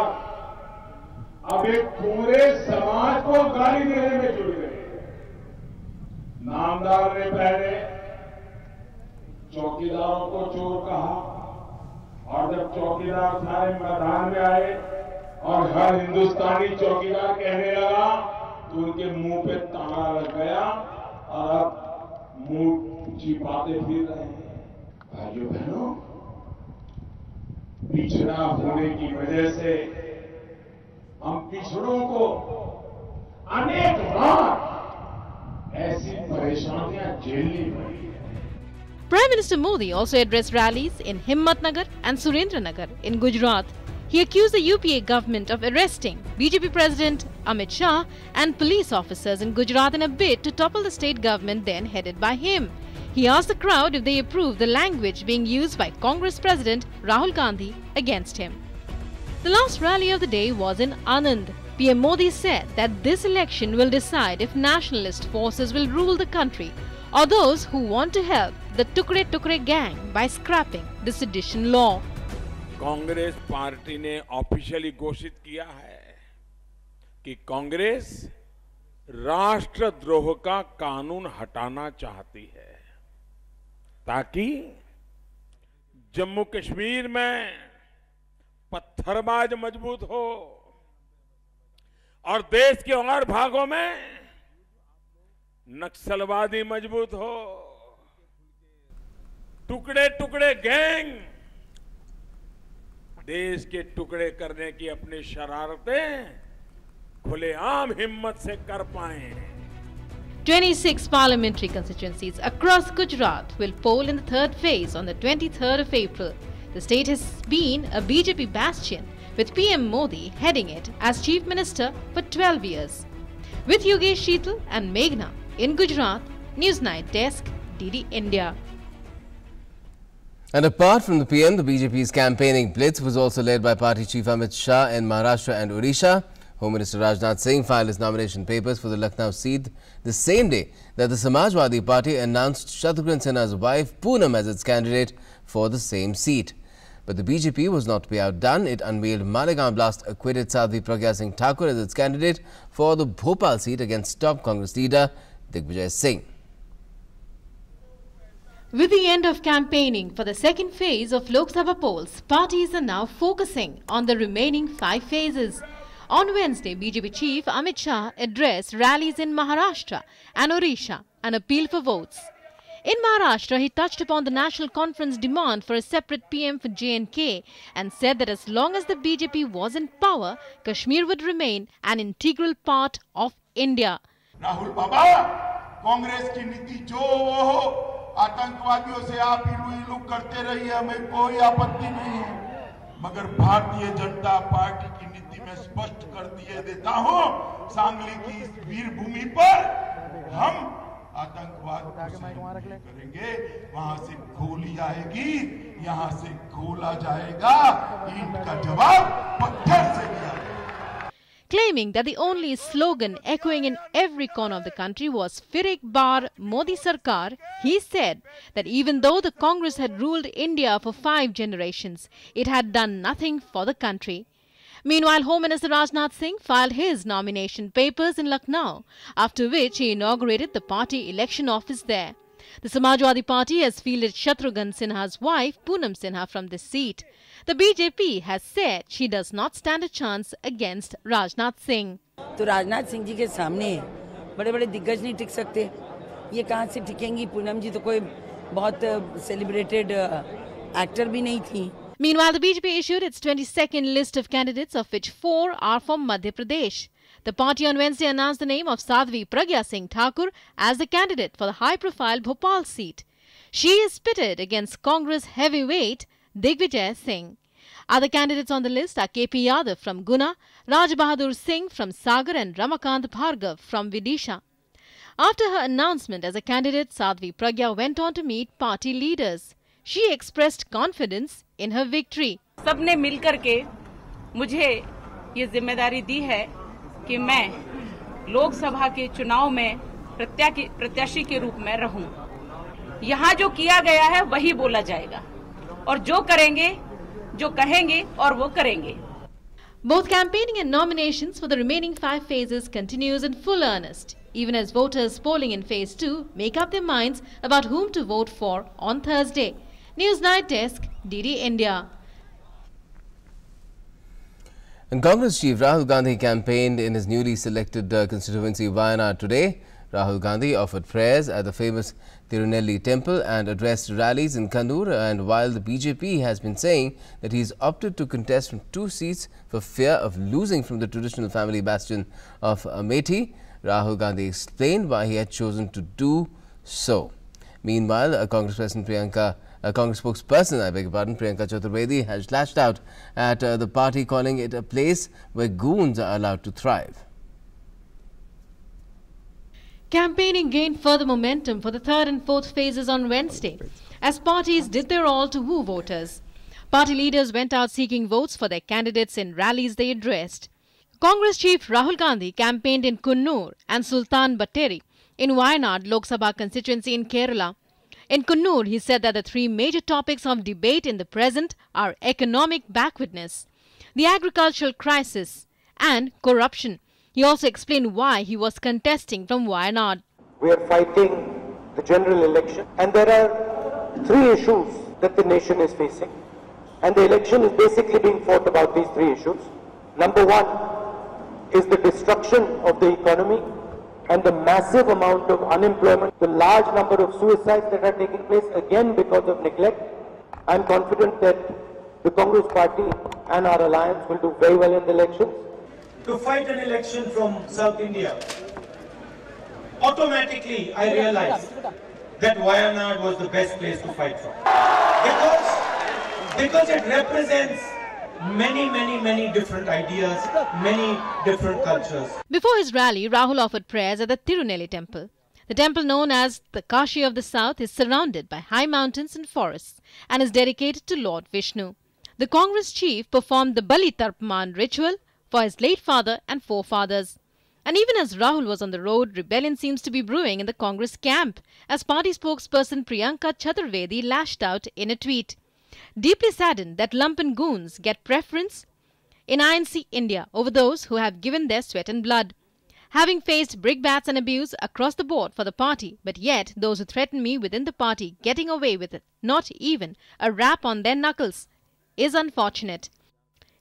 अब एक पूरे समाज को गाली देने में जुड़ गए। नामदार ने पहले चौकीदारों को चोर कहा, और जब चौकीदार सारे मैदान में आए और हर हिंदुस्तानी चौकीदार कहने लगा तो उनके मुंह पे ताला लग गया और अब मुंह छिपाते फिर रहे हैं। भाइयों बहनों, पिछड़ा होने की वजह से हम पिछड़ों को अनेक बार ऐसी परेशानियां झेलनी पड़ी। Prime Minister Modi also addressed rallies in Himmatnagar and Surendranagar in Gujarat. He accused the UPA government of arresting BJP President Amit Shah and police officers in Gujarat in a bid to topple the state government then headed by him. He asked the crowd if they approve the language being used by Congress President Rahul Gandhi against him. The last rally of the day was in Anand. PM Modi said that this election will decide if nationalist forces will rule the country or those who want to help the Tukre Tukre gang by scrapping the sedition law. Congress party ने officially घोषित किया है कि कांग्रेस राष्ट्रद्रोह का कानून हटाना चाहती है ताकि जम्मू कश्मीर में पत्थरबाज मजबूत हो और देश के और भागों में नक्सलवादी मजबूत हो। टुकड़े टुकड़े गैंग देश के टुकड़े करने की अपनी शरारतें खुलेआम हिम्मत से कर पाए। 26 parliamentary constituencies across Gujarat will poll in the third phase on the 23rd of April. The state has been a BJP bastion, with PM Modi heading it as Chief Minister for 12 years. With Yogesh Sheetal and Meghna in Gujarat, News Night Desk, DD India. And apart from the PM, the BJP's campaigning blitz was also led by Party Chief Amit Shah in Maharashtra and Odisha. Home Minister Rajnath Singh filed his nomination papers for the Lucknow seat the same day that the Samajwadi Party announced Shatrughan Sinha's wife Poonam as its candidate for the same seat. But the BJP was not to be outdone. It unveiled Malegaon blast acquitted Sadhvi Pragya Singh Thakur as its candidate for the Bhopal seat against top Congress leader Digvijay Singh. With the end of campaigning for the second phase of Lok Sabha polls, parties are now focusing on the remaining 5 phases. On Wednesday, BJP chief Amit Shah addressed rallies in Maharashtra and Odisha and appealed for votes. In Maharashtra, he touched upon the National Conference demand for a separate PM for J&K and said that as long as the BJP was in power, Kashmir would remain an integral part of India. Rahul Baba, Congress की नीति जो हो आतंकवादियों से आप इलू करते रहिए, हमें कोई आपत्ति नहीं है, मगर भारतीय जनता पार्टी की नीति में स्पष्ट कर दिए देता हूं, सांगली की इस वीर भूमि पर हम आतंकवाद को सहन नहीं करेंगे, वहां से गोली आएगी, यहां से गोला जाएगा, ईंट का जवाब पत्थर से दिया जाएगा. Claiming that the only slogan echoing in every corner of the country was "Fir ek baar Modi Sarkar," he said that even though the Congress had ruled India for 5 generations, it had done nothing for the country. Meanwhile, Home Minister Rajnath Singh filed his nomination papers in Lucknow, after which he inaugurated the party election office there. The Samajwadi Party has fielded Shatrughan Sinha's wife, Poonam Sinha, from this seat. The BJP has said she does not stand a chance against Rajnath Singh. तो राजनाथ सिंह जी के सामने बड़े बड़े दिग्गज नहीं टिक सकते, ये कहां से टिकेंगी? पूनम जी तो कोई बहुत सेलिब्रेटेड एक्टर भी नहीं थी. Meanwhile, the BJP issued its 22nd list of candidates, of which 4 are from Madhya Pradesh. The party on Wednesday announced the name of Sadhvi Pragya Singh Thakur as the candidate for the high-profile Bhopal seat. She is pitted against Congress heavyweight Digvijay Singh. Other candidates on the list are KP Yadav from Guna, Raj Bahadur Singh from Sagar and Ramakant Bhargav from Vidisha. After her announcement as a candidate, Sadhvi Pragya went on to meet party leaders. She expressed confidence in her victory. सबने मिलकर के मुझे ये जिम्मेदारी दी है कि मैं लोकसभा के चुनाव में प्रत्याशी के रूप में रहूं. यहाँ जो किया गया है वही बोला जाएगा और जो करेंगे, जो कहेंगे और वो करेंगे. Both campaigning and nominations for the remaining 5 phases continues in full earnest, even as voters polling in phase 2 make up their minds about whom to vote for on Thursday. News Night Desk, DD India. And Congress chief Rahul Gandhi campaigned in his newly selected constituency Wayanad today. Rahul Gandhi offered prayers at the famous Tirunelli temple and addressed rallies in Kannur. And while the BJP has been saying that he has opted to contest from 2 seats for fear of losing from the traditional family bastion of Amethi, Rahul Gandhi explained why he had chosen to do so. Meanwhile, Congress spokesperson, Priyanka Chaturvedi, has lashed out at the party, calling it a place where goons are allowed to thrive. Campaigning gained further momentum for the 3rd and 4th phases on Wednesday, as parties did their all to woo voters. Party leaders went out seeking votes for their candidates in rallies they addressed. Congress chief Rahul Gandhi campaigned in Kunnur and Sultan Batteri in Wayanad Lok Sabha constituency in Kerala. In Kannur, he said that the three major topics of debate in the present are economic backwardness, the agricultural crisis and corruption. He also explained why he was contesting from Wayanad. We are fighting the general election, and there are three issues that the nation is facing, and the election is basically being fought about these three issues. Number one is the destruction of the economy and the massive amount of unemployment, the large number of suicides that are taking place again because of neglect. I am confident that the Congress party and our alliance will do very well in the elections. To fight an election from South India, automatically I realized that Wayanad was the best place to fight from. Because it represents many different ideas, many different cultures. Before his rally, Rahul offered prayers at the Tirunelli temple. The temple, known as the Kashi of the South, is surrounded by high mountains and forests and is dedicated to Lord Vishnu. The Congress chief performed the Bali Tarpman ritual for his late father and forefathers. And even as Rahul was on the road, rebellion seems to be brewing in the Congress camp, as party spokesperson Priyanka Chaturvedi lashed out in a tweet. Deeply saddened that lumpen goons get preference in INC India over those who have given their sweat and blood. Having faced brickbats and abuse across the board for the party, but yet those who threaten me within the party getting away with it, not even a rap on their knuckles, is unfortunate.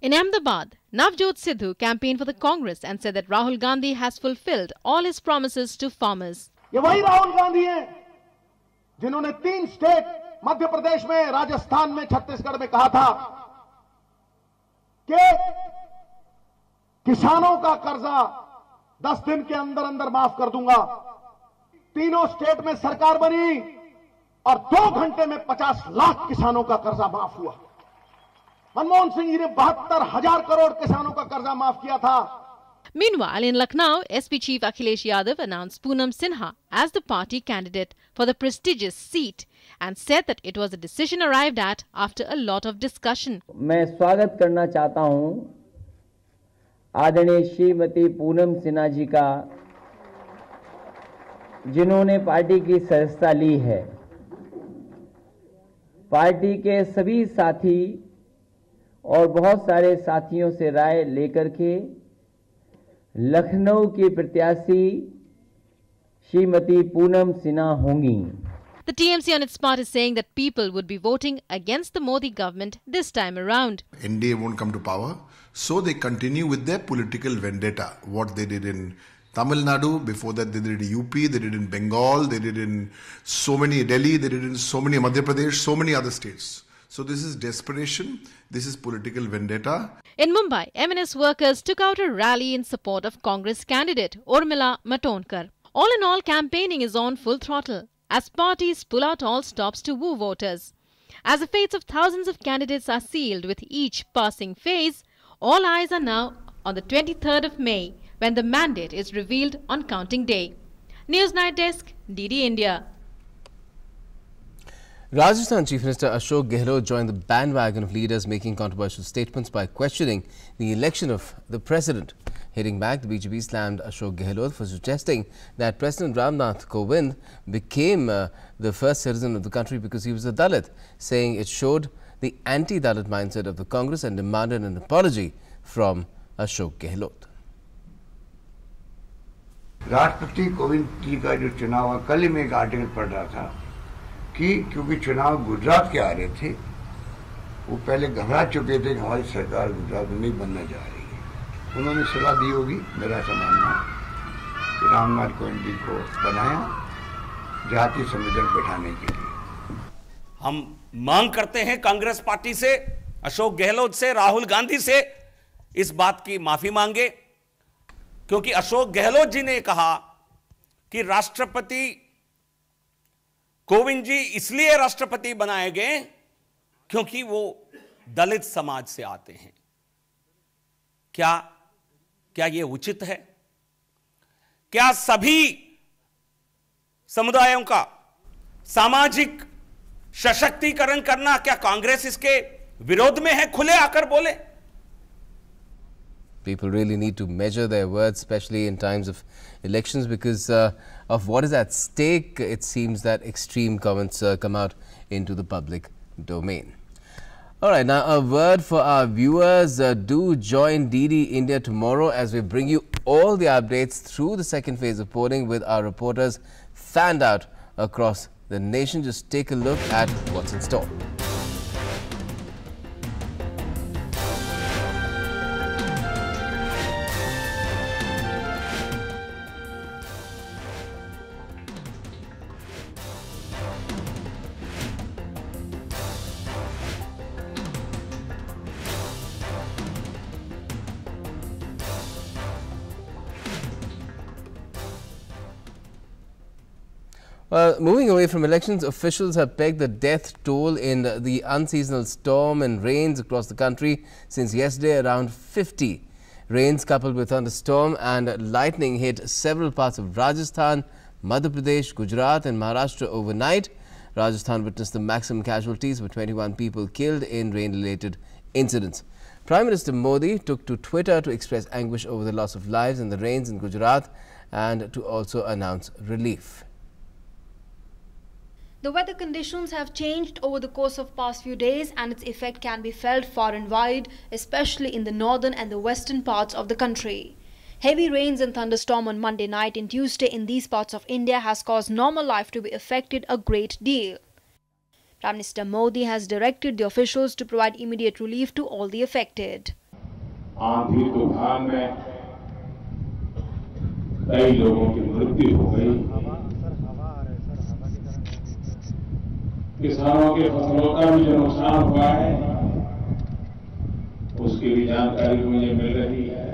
In Ahmedabad, Navjot Sidhu campaigned for the Congress and said that Rahul Gandhi has fulfilled all his promises to farmers. ये वही राहुल गांधी हैं जिन्होंने 3 state Madhya Pradesh में, राजस्थान में, छत्तीसगढ़ में कहा था कि किसानों का कर्जा 10 दिन के अंदर अंदर माफ कर दूंगा। तीनों स्टेट में सरकार बनी और 2 घंटे में 50 लाख किसानों का कर्जा माफ हुआ। मनमोहन सिंह जी ने 72,000 करोड़ किसानों का कर्जा माफ किया था। Meanwhile, in Lucknow, SP Chief Akhilesh Yadav announced Poonam Sinha as the party candidate for the prestigious seat and said that it was a decision arrived at after a lot of discussion. मैं स्वागत करना चाहता हूं आदरणीय श्रीमती पूनम सिन्हा जी का, जिन्होंने party की सदस्यता ली है। पार्टी के सभी साथी और बहुत सारे साथियों से राय लेकर के लखनऊ की प्रत्याशी श्रीमती पूनम सिन्हा होंगी। The TMC on its part is saying that people would be voting against the Modi government this time around. NDA won't come to power, so they continue with their political vendetta. What they did in Tamil Nadu, before that they did in UP, they did in Bengal, they did in so many Delhi, they did in so many Madhya Pradesh, so many other states. So this is desperation, this is political vendetta. In Mumbai, MNS workers took out a rally in support of Congress candidate Urmila Matondkar. All in all, campaigning is on full throttle as parties pull out all stops to woo voters. As the fates of thousands of candidates are sealed with each passing phase, all eyes are now on the 23rd of May when the mandate is revealed on counting day. News Night Desk, DD India. Rajasthan Chief Minister Ashok Gehlot joined the bandwagon of leaders making controversial statements by questioning the election of the president. Hitting back, the BJP slammed Ashok Gehlot for suggesting that President Ramnath Kovind became the first citizen of the country because he was a Dalit, saying it showed the anti-Dalit mindset of the Congress and demanded an apology from Ashok Gehlot. राष्ट्रपति कोविंद जी का जो चुनाव, कल में एक article पढ़ रहा था कि क्योंकि चुनाव गुजरात के आ रहे थे, वो पहले घबरा चुके थे कि हमारी सरकार गुजरात में नहीं बनने जा रही है। उन्होंने सलाह दी होगी, मेरा ऐसा मानना कि रामनाथ कोविंद जी को बनाया जातीय संविधान बैठाने के लिए। हम मांग करते हैं कांग्रेस पार्टी से, अशोक गहलोत से, राहुल गांधी से इस बात की माफी मांगे, क्योंकि अशोक गहलोत जी ने कहा कि राष्ट्रपति कोविंद जी इसलिए राष्ट्रपति बनाए गए क्योंकि वो दलित समाज से आते हैं। क्या ये उचित है? क्या सभी समुदायों का सामाजिक सशक्तिकरण करना, क्या कांग्रेस इसके विरोध में है? खुले आकर बोले। People really need to measure their words, especially in times of elections, because of what is at stake. It seems that extreme comments come out into the public domain. All right, now a word for our viewers. Do join DD India tomorrow as we bring you all the updates through the second phase of polling with our reporters fanned out across the nation. Just take a look at what's in store. Well, moving away from elections, officials have pegged the death toll in the unseasonal storm and rains across the country since yesterday, around 50. Rains coupled with thunderstorm and lightning hit several parts of Rajasthan, Madhya Pradesh, Gujarat and Maharashtra overnight. Rajasthan witnessed the maximum casualties, with 21 people killed in rain-related incidents. Prime Minister Modi took to Twitter to express anguish over the loss of lives in the rains in Gujarat and to also announce relief. The weather conditions have changed over the course of past few days, and its effect can be felt far and wide, especially in the northern and the western parts of the country. Heavy rains and thunderstorm on Monday night and Tuesday in these parts of India has caused normal life to be affected a great deal. Prime Minister Modi has directed the officials to provide immediate relief to all the affected. आंधी तूफान में कई लोगों की मृत्यु हो गई। किसानों के फसलों का भी जो नुकसान हुआ है, उसकी भी जानकारी मुझे मिल रही है।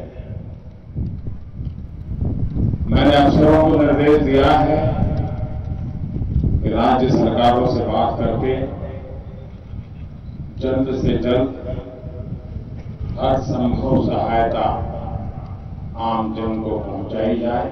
मैंने अफसरों को निर्देश दिया है कि राज्य सरकारों से बात करके जल्द से जल्द हर संभव सहायता आम जन को पहुंचाई जाए।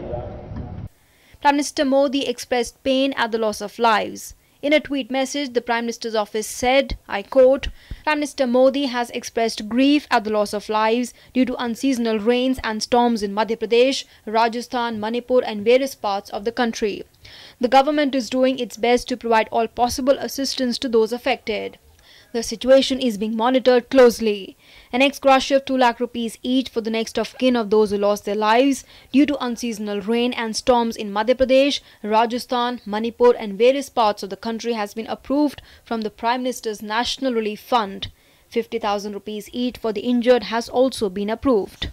Prime Minister Modi expressed pain at the loss of lives. In a tweet message, the Prime Minister's office said, I quote, Prime Minister Modi has expressed grief at the loss of lives due to unseasonal rains and storms in Madhya Pradesh, Rajasthan, Manipur and various parts of the country. The government is doing its best to provide all possible assistance to those affected. The situation is being monitored closely. An ex-gratia of 2 lakh rupees each for the next of kin of those who lost their lives due to unseasonal rain and storms in Madhya Pradesh, Rajasthan, Manipur and various parts of the country has been approved from the Prime Minister's National Relief Fund. 50,000 rupees each for the injured has also been approved.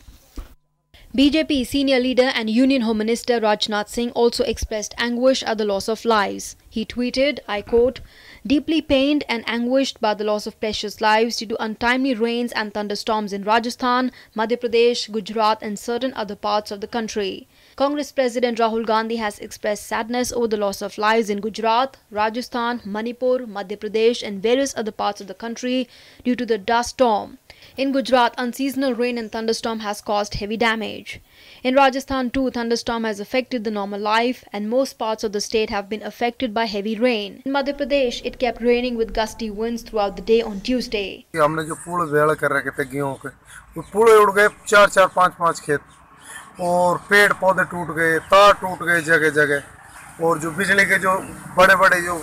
BJP senior leader and Union Home Minister Rajnath Singh also expressed anguish at the loss of lives. He tweeted, I quote, deeply pained and anguished by the loss of precious lives due to untimely rains and thunderstorms in Rajasthan, Madhya Pradesh, Gujarat and certain other parts of the country. Congress President Rahul Gandhi has expressed sadness over the loss of lives in Gujarat, Rajasthan, Manipur, Madhya Pradesh and various other parts of the country due to the dust storm. In Gujarat, unseasonal rain and thunderstorm has caused heavy damage. In Rajasthan too, thunderstorm has affected the normal life and most parts of the state have been affected by heavy rain. In Madhya Pradesh, it kept raining with gusty winds throughout the day on Tuesday. हमने जो pool वेड़ कर रखे थे गेहूं के, वो पूरे उड़ गए 4-4, 5-5 खेत और पेड़ पौधे टूट गए, तार टूट गए जगह जगह और जो बिजली के जो बड़े-बड़े जो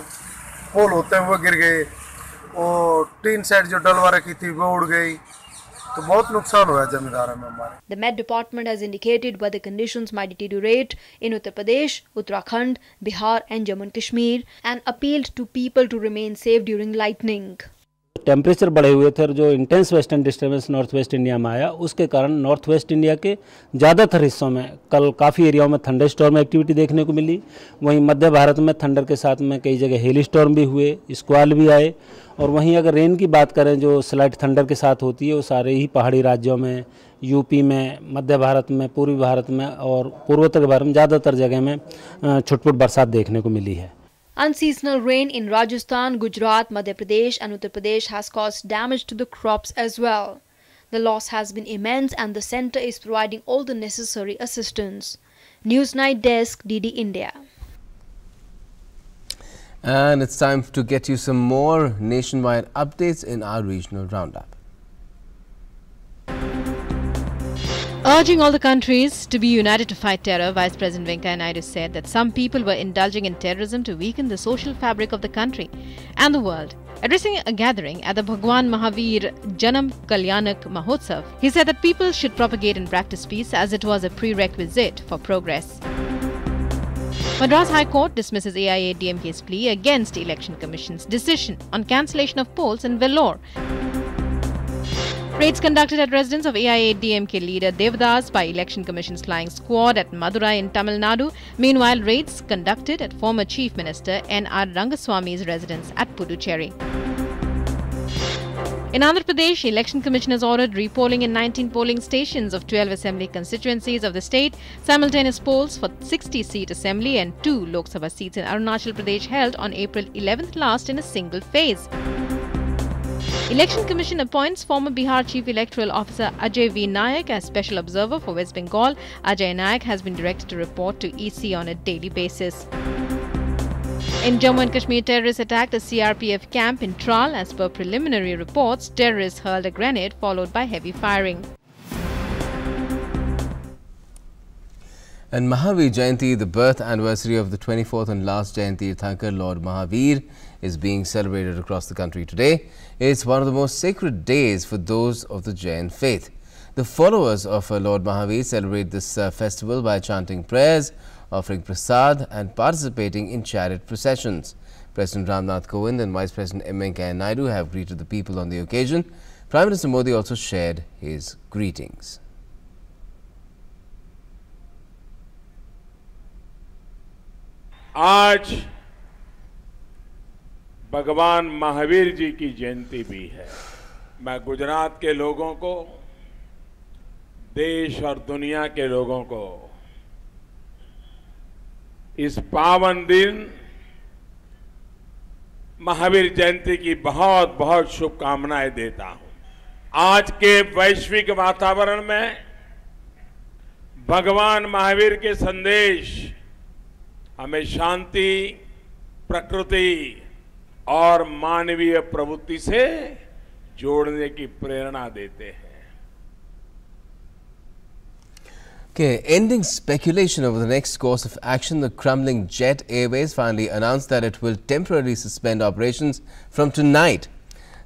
पोल होते हैं वो गिर गए और टीन सेट जो डलवा रखी थी वो उड़ गई। तो बहुत नुकसान हुआ जमींदारों में हमारे। The Met Department has indicated weather conditions might deteriorate in Uttar Pradesh, Uttarakhand, Bihar and Jammu and Kashmir and appealed to people to remain safe during lightning. Temperature बढ़े हुए थे और जो intense western disturbance north west India में आया उसके कारण north west India के ज़्यादातर हिस्सों में कल काफ़ी एरियाओं में थंडर स्टॉर्म एक्टिविटी देखने को मिली। वहीं मध्य भारत में थंडर के साथ में कई जगह हेली स्टॉर्म भी हुए, स्क्वाल भी आए। और वहीं अगर रेन की बात करें जो स्लाइट थंडर के साथ होती है वो सारे ही पहाड़ी राज्यों में, यूपी में, मध्य भारत में, पूर्वी भारत में और पूर्वोत्तर भारत में ज़्यादातर जगह में छुटपुट बरसात देखने को मिली है। Unseasonal rain in Rajasthan, Gujarat, Madhya Pradesh and Uttar Pradesh has caused damage to the crops as well. The loss has been immense and the centre is providing all the necessary assistance. News Night Desk, DD India. And it's time to get you some more nationwide updates in our regional roundup. Urging all the countries to be united to fight terror, Vice President Venkaiah Naidu said that some people were indulging in terrorism to weaken the social fabric of the country and the world. Addressing a gathering at the Bhagwan Mahavir Janam Kalyanak Mahotsav, he said that people should propagate and practice peace as it was a prerequisite for progress. Madras High Court dismisses AIADMK's plea against Election Commission's decision on cancellation of polls in Vellore. Raids conducted at residence of AIADMK leader Devdas by Election Commission's flying squad at Madurai in Tamil Nadu. Meanwhile, raids conducted at former Chief Minister N.R. Rangaswamy's residence at Puducherry. In Andhra Pradesh, Election Commission has ordered repolling in 19 polling stations of 12 assembly constituencies of the state. Simultaneous polls for 60-seat assembly and 2 Lok Sabha seats in Arunachal Pradesh held on April 11th last in a single phase. Election Commission appoints former Bihar Chief Electoral Officer Ajay V. Nayak as Special Observer for West Bengal. Ajay Nayak has been directed to report to EC on a daily basis. In Jammu and Kashmir, terrorists attacked a CRPF camp in Tral. As per preliminary reports, terrorists hurled a grenade followed by heavy firing. And Mahavir Jayanti, the birth anniversary of the 24th and last Jayanti Tirthankar Lord Mahavir, is being celebrated across the country today. It's one of the most sacred days for those of the Jain faith. The followers of Lord Mahavir celebrate this festival by chanting prayers, offering prasad and participating in chariot processions. President Ramnath Kovind and Vice President M. Venkaiah Naidu have greeted the people on the occasion. Prime Minister Modi also shared his greetings. आज भगवान महावीर जी की जयंती भी है। मैं गुजरात के लोगों को, देश और दुनिया के लोगों को इस पावन दिन महावीर जयंती की बहुत बहुत शुभकामनाएं देता हूं। आज के वैश्विक वातावरण में भगवान महावीर के संदेश हमें शांति, प्रकृति और मानवीय प्रवृत्ति से जोड़ने की प्रेरणा देते हैं। Okay, ending speculation over the next course of action, the crumbling Jet Airways finally announced that it will temporarily suspend operations from tonight.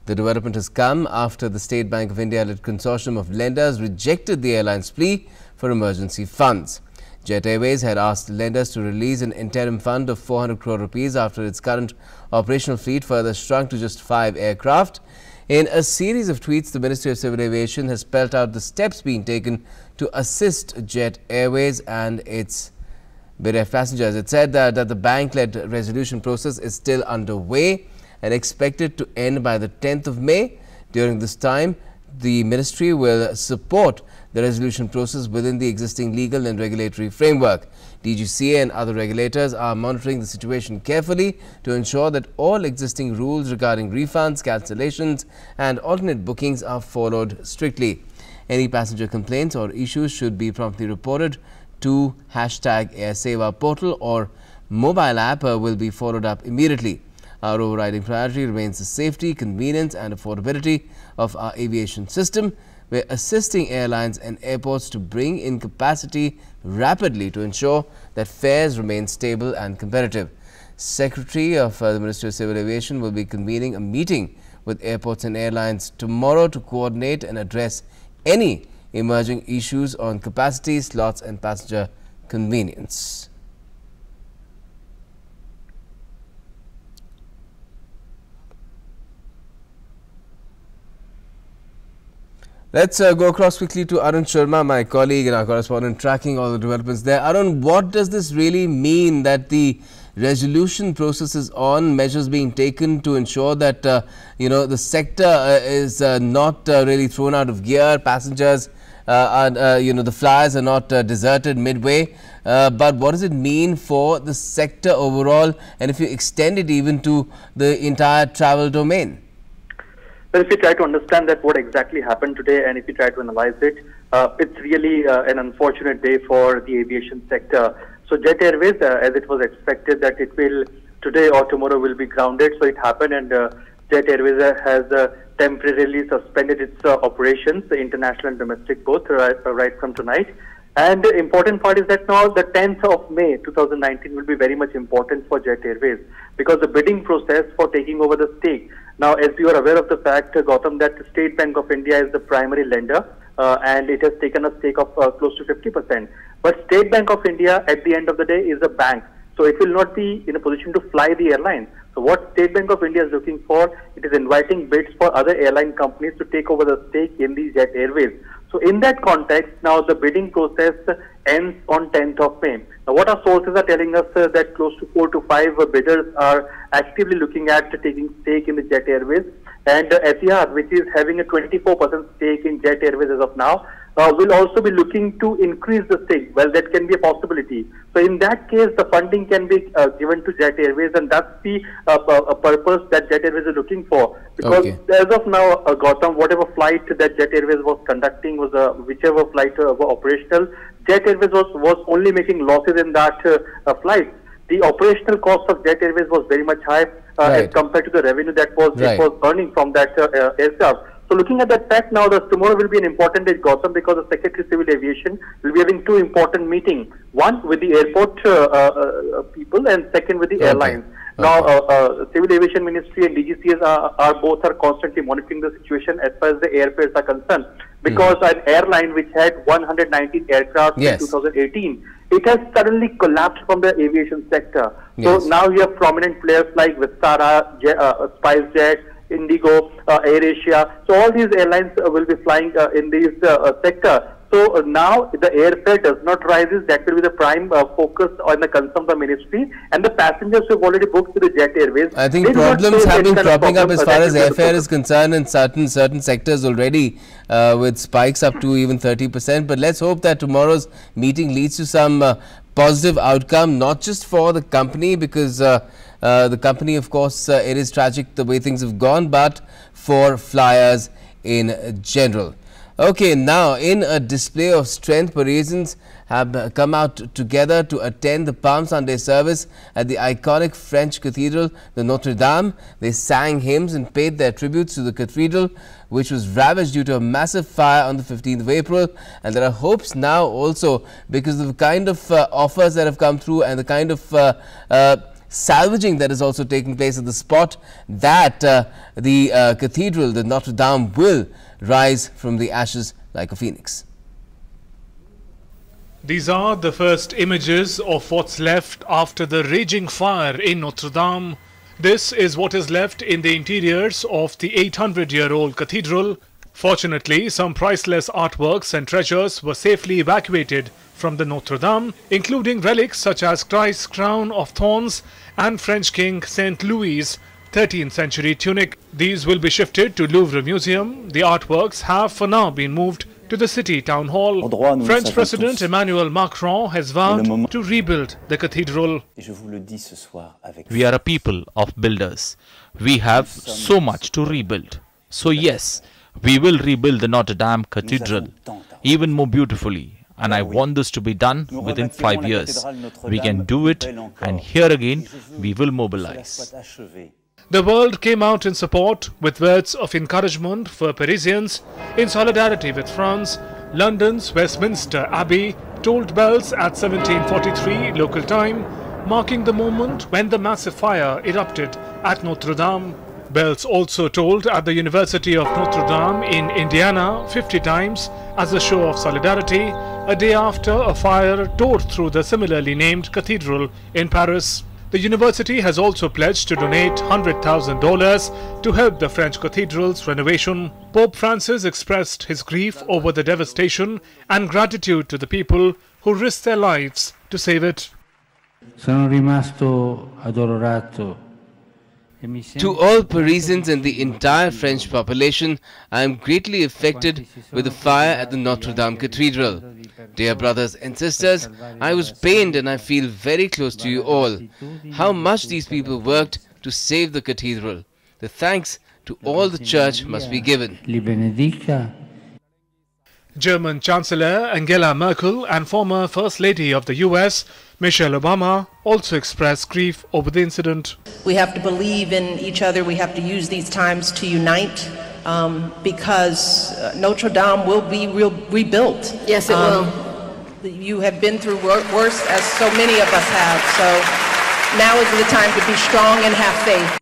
The development has come after the State Bank of India-led consortium of lenders rejected the airline's plea for emergency funds. Jet Airways had asked lenders to release an interim fund of 400 crore rupees after its current operational fleet further shrunk to just 5 aircraft. In a series of tweets, the Ministry of Civil Aviation has spelled out the steps being taken to assist Jet Airways and its bereft passengers. It said that the bank-led resolution process is still underway and expected to end by the 10th of May. During this time, the ministry will support the resolution process within the existing legal and regulatory framework. DGCA and other regulators are monitoring the situation carefully to ensure that all existing rules regarding refunds, cancellations and alternate bookings are followed strictly. Any passenger complaints or issues should be promptly reported to #AirSeva portal or mobile app will be followed up immediately. Our overriding priority remains the safety, convenience and affordability of our aviation system. We're assisting airlines and airports to bring in capacity rapidly to ensure that fares remain stable and competitive. Secretary of the Ministry of Civil Aviation will be convening a meeting with airports and airlines tomorrow to coordinate and address any emerging issues on capacity, slots and passenger convenience. Let's go across quickly to Arun Sharma, my colleague and our correspondent, tracking all the developments there. Arun, what does this really mean that the resolution process is on, measures being taken to ensure that, the sector is not really thrown out of gear, passengers the flyers are not deserted midway, but what does it mean for the sector overall, and if you extend it even to the entire travel domain? Well, if you try to understand that what exactly happened today, and if you try to analyze it, it's really an unfortunate day for the aviation sector. So Jet Airways, as it was expected that it will today or tomorrow will be grounded, so it happened, and Jet Airways has temporarily suspended its operations, international and domestic both, right from tonight. And the important part is that now the 10th of May 2019 will be very much important for Jet Airways, because the bidding process for taking over the stake. Now, as you are aware of the fact, Gautam, that the State Bank of India is the primary lender, and it has taken a stake of close to 50%. But State Bank of India, at the end of the day, is a bank. So it will not be in a position to fly the airline. So what State Bank of India is looking for, it is inviting bids for other airline companies to take over the stake in the Jet Airways. So in that context, now the bidding process ends on 10th of May. Now what our sources are telling us that close to 4 to 5 bidders are actively looking at taking stake in the Jet Airways. And Etihad, which is having a 24% stake in Jet Airways as of now, will also be looking to increase the stake. Well, that can be a possibility. So in that case, the funding can be given to Jet Airways, and that's the purpose that Jet Airways is looking for. Because as of now, Gautam, whatever flight that Jet Airways was conducting was whichever flight were operational, Jet Airways was only making losses in that flight. The operational cost of Jet Airways was very much high as compared to the revenue that it was earning from that aircraft. So looking at that fact now, tomorrow will be an important day, Gautam, because the Secretary of Civil Aviation will be having 2 important meetings. One with the airport people, and second with the airlines. Now, Civil Aviation Ministry and DGCS are both constantly monitoring the situation as far as the airfares are concerned. Because an airline which had 119 aircraft in 2018, it has suddenly collapsed from the aviation sector. So now you have prominent players like Vistara, SpiceJet, Indigo, AirAsia. So all these airlines will be flying in this sector. So now the airfare does not rise. That will be the prime focus on the concern of the ministry, and the passengers who have already booked to the Jet Airways. I think problems have been cropping up as far as airfare is concerned in certain sectors already, with spikes up to even 30%. But let's hope that tomorrow's meeting leads to some positive outcome, not just for the company, because the company, of course, it is tragic the way things have gone, but for flyers in general. Okay, now in a display of strength, Parisians have come out together to attend the Palm Sunday service at the iconic French cathedral, the Notre Dame. They sang hymns and paid their tributes to the cathedral, which was ravaged due to a massive fire on the 15th of April. And there are hopes now also, because of the kind of offers that have come through and the kind of salvaging that is also taking place at the spot, that the cathedral, the Notre Dame, will rise from the ashes like a phoenix. These are the first images of what's left after the raging fire in Notre Dame. This is what is left in the interiors of the 800-year-old cathedral. Fortunately, some priceless artworks and treasures were safely evacuated from the Notre Dame, including relics such as Christ's crown of thorns and French King Saint Louis' 13th century tunic. These will be shifted to Louvre Museum. The artworks have for now been moved to the city town hall. French President Emmanuel Macron has vowed to rebuild the cathedral. We are a people of builders. We have so much to rebuild. So yes, we will rebuild the Notre Dame Cathedral even more beautifully. And I want this to be done within 5 years. We can do it, and here again we will mobilize. The world came out in support with words of encouragement for Parisians. In solidarity with France, London's Westminster Abbey tolled bells at 17:43 local time, marking the moment when the massive fire erupted at Notre Dame. Bells also tolled at the University of Notre Dame in Indiana 50 times as a show of solidarity, a day after a fire tore through the similarly named cathedral in Paris. The university has also pledged to donate $100,000 to help the French cathedral's renovation. Pope Francis expressed his grief over the devastation and gratitude to the people who risked their lives to save it. Sono rimasto addolorato. To all Parisians and the entire French population, I am greatly affected with the fire at the Notre Dame Cathedral. Dear brothers and sisters, I was pained and I feel very close to you all. How much these people worked to save the cathedral. The thanks to all the church must be given. German Chancellor Angela Merkel and former First Lady of the US, Michelle Obama, also expressed grief over the incident. We have to believe in each other. We have to use these times to unite, because Notre Dame will be rebuilt. Yes, it will. You have been through worse, as so many of us have, so now is the time to be strong and have faith.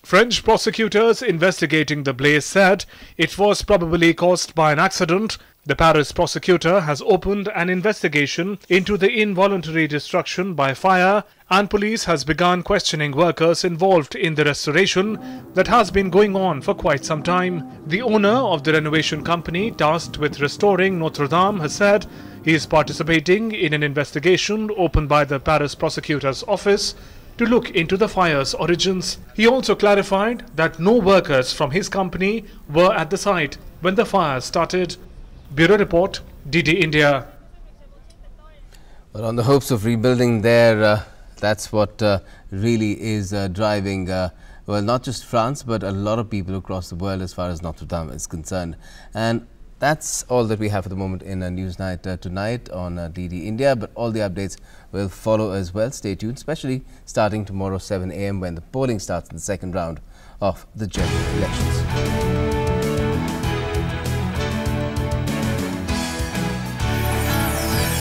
French prosecutors investigating the blaze said it was probably caused by an accident. The Paris prosecutor has opened an investigation into the involuntary destruction by fire, and police has begun questioning workers involved in the restoration that has been going on for quite some time. The owner of the renovation company tasked with restoring Notre Dame has said he is participating in an investigation opened by the Paris prosecutor's office to look into the fire's origins. He also clarified that no workers from his company were at the site when the fire started. Bureau Report, DD India. Well, on the hopes of rebuilding there, that's what really is driving, well, not just France, but a lot of people across the world as far as Notre Dame is concerned. And that's all that we have for the moment in News Night tonight on DD India, but all the updates will follow as well. Stay tuned, especially starting tomorrow 7 a.m. when the polling starts in the second round of the general elections.